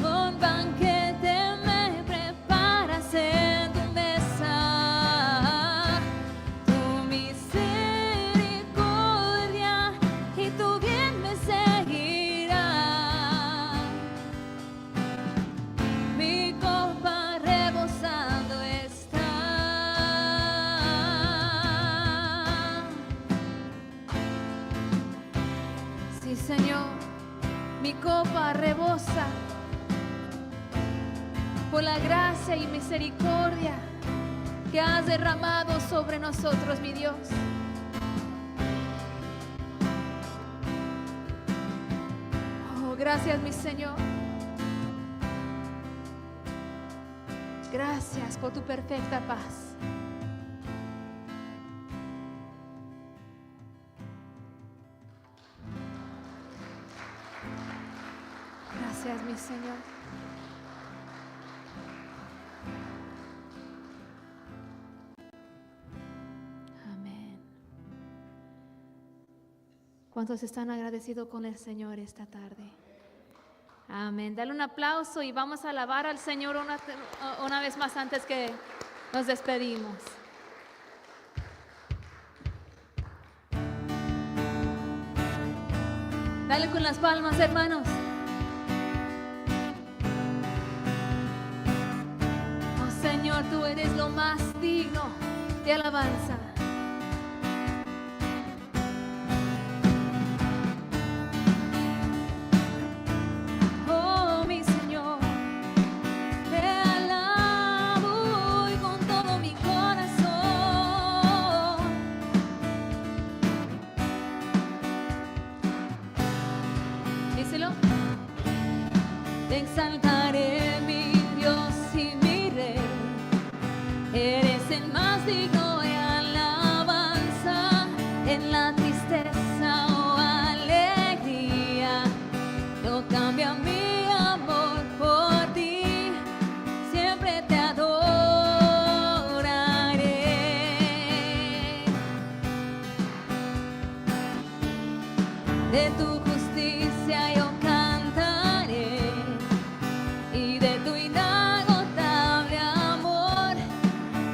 Un banquete me preparas en tu mesa. Tu misericordia y tu bien me seguirá. Mi copa rebosando está. Sí, Señor, mi copa rebosa por la gracia y misericordia que has derramado sobre nosotros, mi Dios. Oh, gracias, mi Señor. Gracias por tu perfecta paz. Gracias, mi Señor. Amén. ¿Cuántos están agradecidos con el Señor esta tarde? Amén. Dale un aplauso y vamos a alabar al Señor una vez más antes que nos despedimos. Dale con las palmas, hermanos. Oh Señor, tú eres lo más digno de alabanza. Oh, mi Señor, te alabo hoy con todo mi corazón. Díselo. Te exaltaré, mi Dios y mi Rey. Eres el más digno de alabanza. En la tristeza o alegría, no cambia mi amor por ti. Siempre te adoraré. De tu justicia yo cantaré y de tu inagotable amor,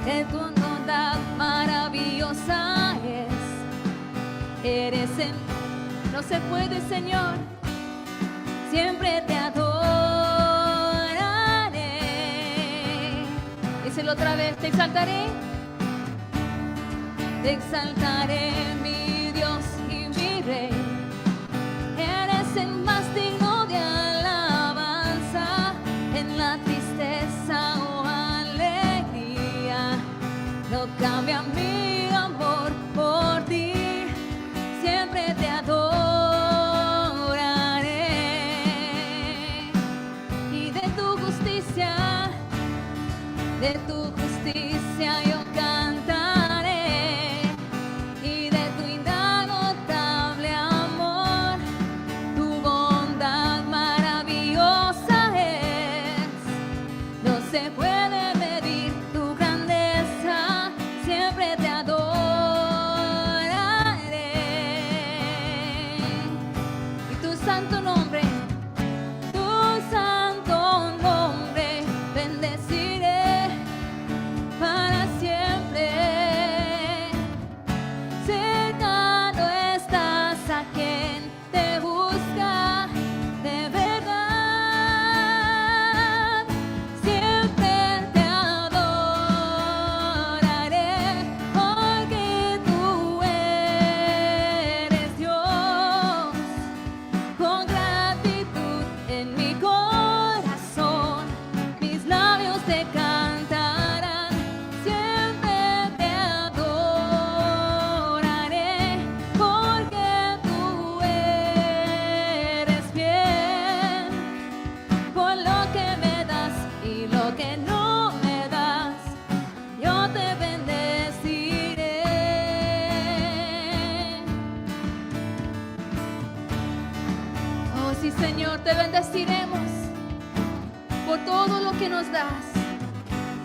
de tu bondad maravillosa es. Eres el, no se puede, Señor, siempre te adoraré. Díselo otra vez, te exaltaré. Te exaltaré, mi Dios y mi Rey. Eres el más digno de alabanza. En la tristeza o alegría, no cambia mi amor por ti. Siempre te adoraré. Y de tu justicia yo cantaré. Y de tu inagotable amor, tu bondad maravillosa es. No se puede medir tu grandeza, siempre te adoraré. Y tu santo nombre bendeciré para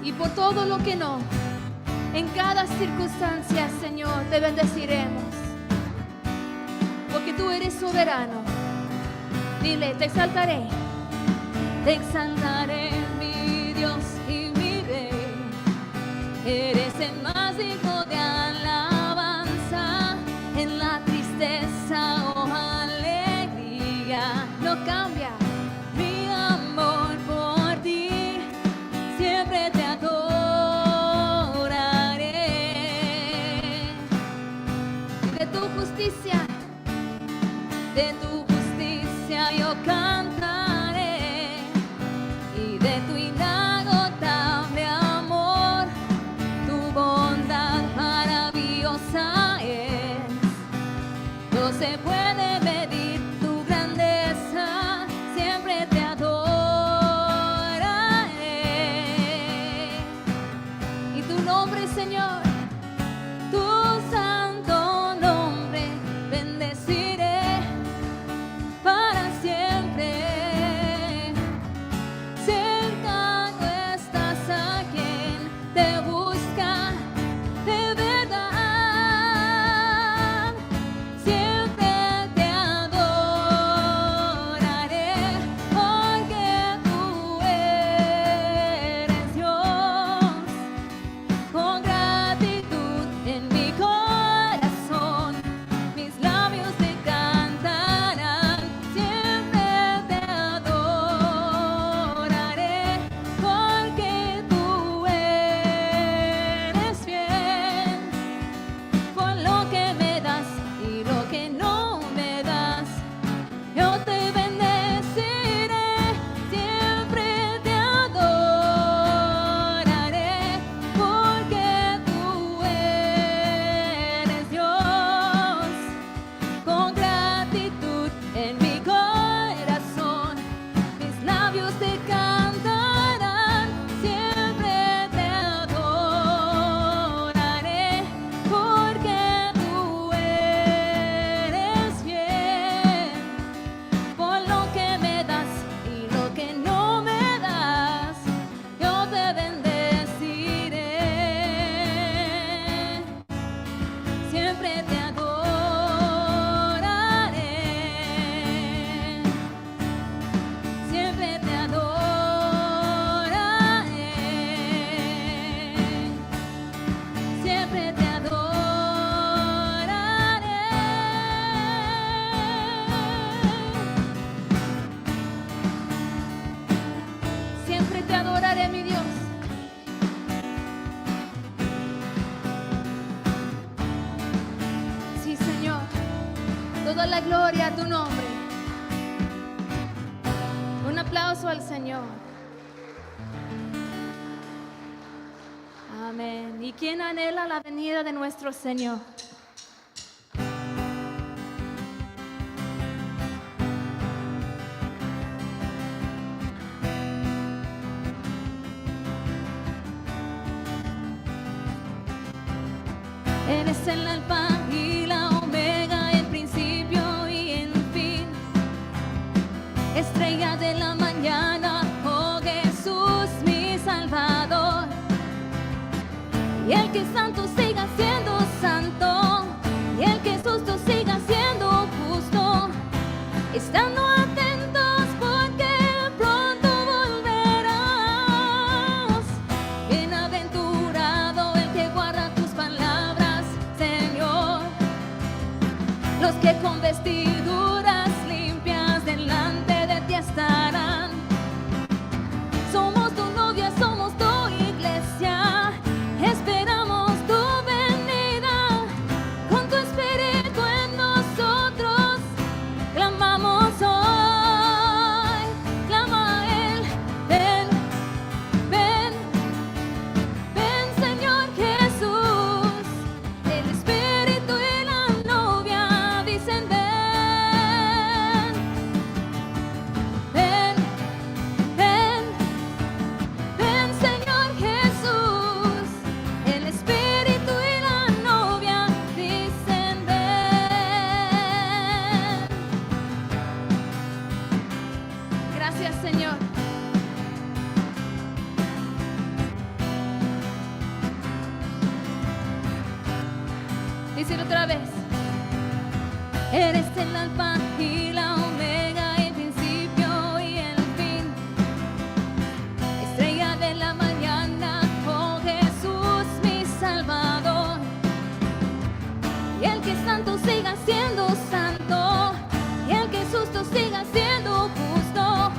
y por todo lo que no. En cada circunstancia, Señor, te bendeciremos, porque tú eres soberano. Dile, te exaltaré, mi Dios y mi Rey. Eres el más digno de alabanza, en la tristeza o alegría. No cambia mi amor por ti, siempre te adoraré. De tu justicia yo cantaré, y de tu inagotable amor, tu bondad maravillosa es. No se puede medir tu grandeza, siempre te adoraré. Y tu nombre, Señor, tu santo nombre, bendeciré para siempre. Cercano estás a quien te busca de verdad. Siempre te adoraré, porque tú eres Dios. Con gratitud en mi corazón, mis labios te cantarán. Siempre te adoraré, porque tú eres fiel. Por lo que me das y lo que no me das, yo te bendeciré. Siempre te adoraré, porque tú eres Dios. Con gratitud en mi corazón, mis labios te cantarán. Siempre te adoraré, porque tú eres fiel. Por lo que me das y lo que no me das, yo te bendeciré. Siempre te adoraré, siempre te adoraré, siempre te adoraré. Siempre te adoraré, mi Dios. Sí, Señor, toda la gloria a tu nombre. Un aplauso al Señor. Amén. ¿Y quién anhela la venida de nuestro Señor? Eres el alfa y la omega, el principio y el fin. Estrella de la mañana, oh Jesús, mi Salvador. Y el que es santo siga siendo santo, y el que es justo siga siendo justo. Estando atentos, porque pronto volverás. Bienaventurado el que guarda tus palabras, Señor. Los que con vestiduras limpias delante de ti estarán. Somos tu novia, somos tu iglesia. Esperamos tu venida. Con tu espíritu en nosotros clamamos hoy. Clama a Él. Ven, ven, ven, Señor Jesús. El espíritu y la novia dicen ven. decirlo otra vez. Eres el alfa y la omega, el principio y el fin. Estrella de la mañana, oh Jesús, mi Salvador. Y el que es santo siga siendo santo, y el que es justo siga siendo justo,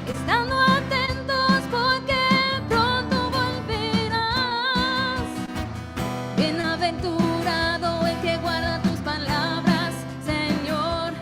estando atentos porque pronto volverás. Bienaventurado el que guarda tus palabras, Señor,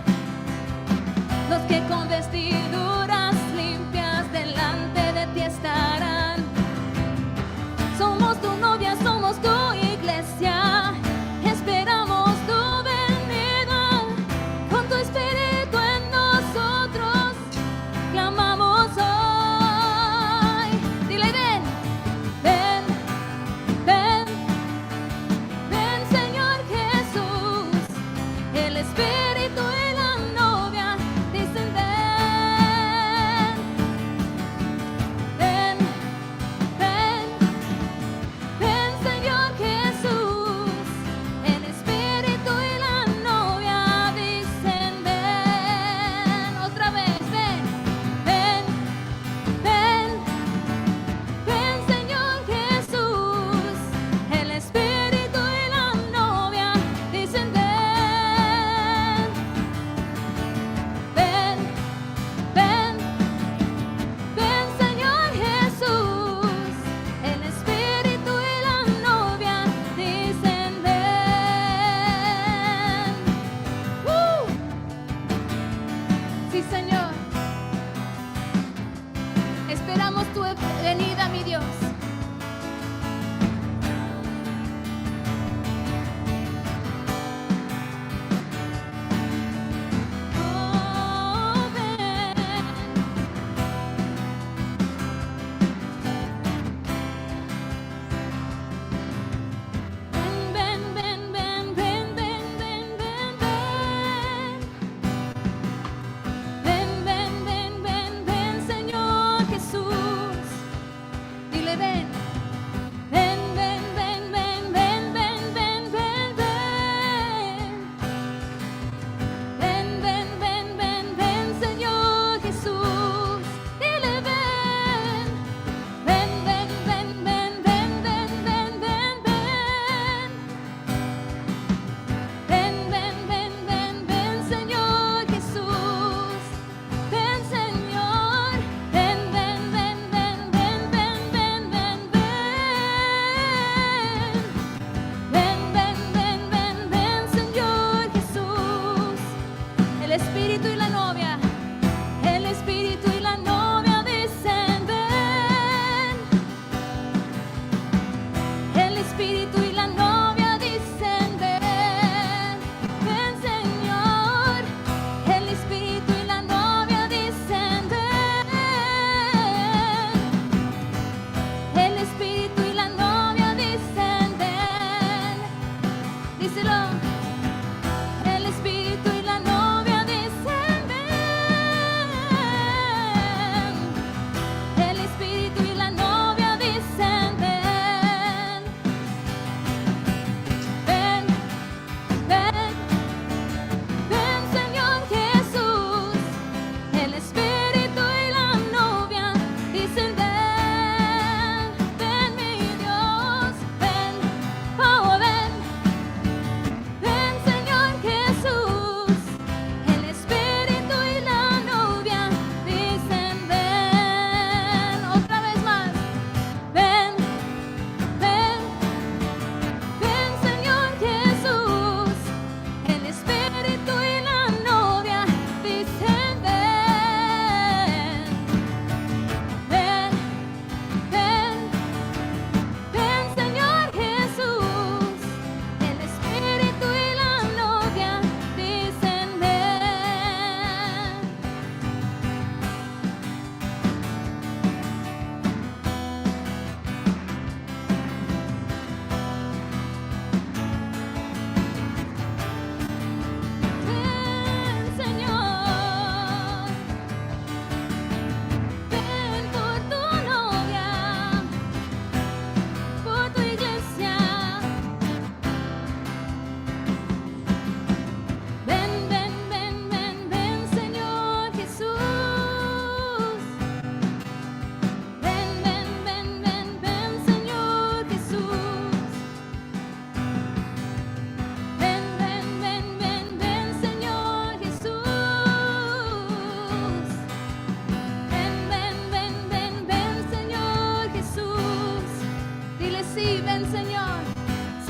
sí, ven Señor.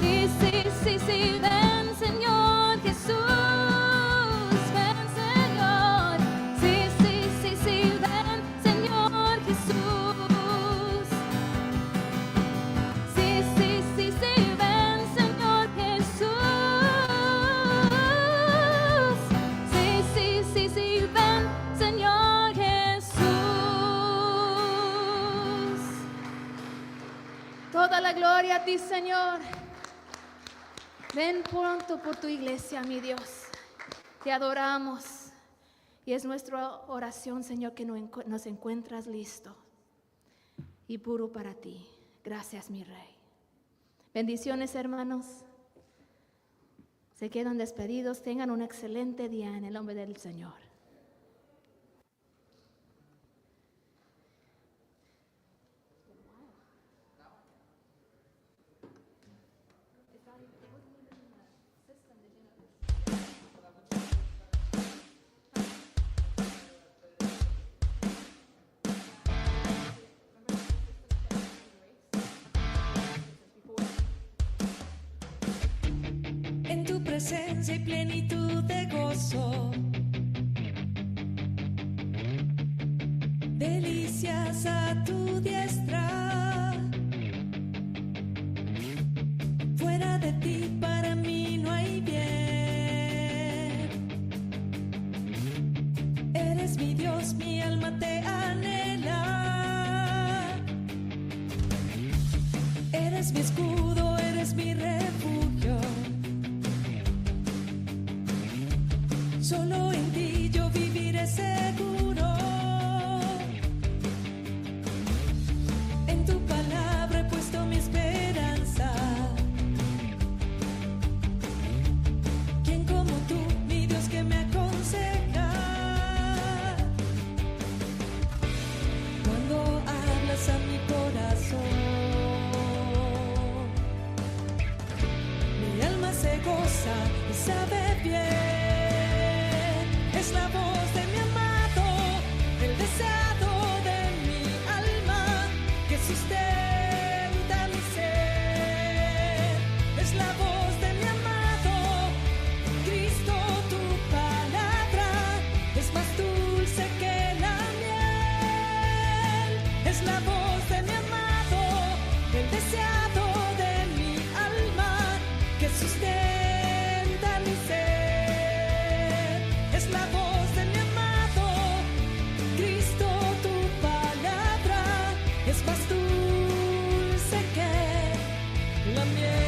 Sí, sí, sí, sí, ven Señor Jesús. Ven Señor. Sí, sí, sí, sí, ven Señor Jesús. Sí, sí, sí, sí, ven Señor Jesús. Sí, sí, sí, sí, ven Señor Jesús. Toda la gloria a ti, Señor. Ven pronto por tu iglesia, mi Dios. Te adoramos. Y es nuestra oración, Señor, que nos encuentras listo y puro para ti. Gracias, mi Rey. Bendiciones, hermanos. Se quedan despedidos. Tengan un excelente día en el nombre del Señor. En tu presencia y plenitud de gozo, delicias a tu diestra. Fuera de ti para mí no hay bien. Eres mi Dios, mi alma te anhela. Eres mi escudo, eres mi refugio. Solo en ti yo viviré seguro. En tu palabra he puesto mi esperanza. ¿Quién como tú, mi Dios, que me aconseja? Cuando hablas a mi corazón, mi alma se goza y sabe bien. Es la voz de mi amado, el deseado de mi alma, que sustenta mi ser. Es la voz de mi amado, Cristo, tu palabra es más dulce que la miel. Es la voz de mi amado, el deseado de mi alma, que sustenta mi ser. Es la voz de mi amado, Cristo, tu palabra es más dulce que la miel.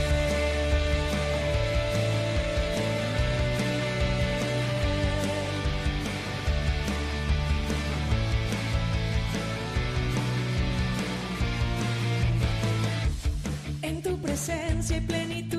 En tu presencia y plenitud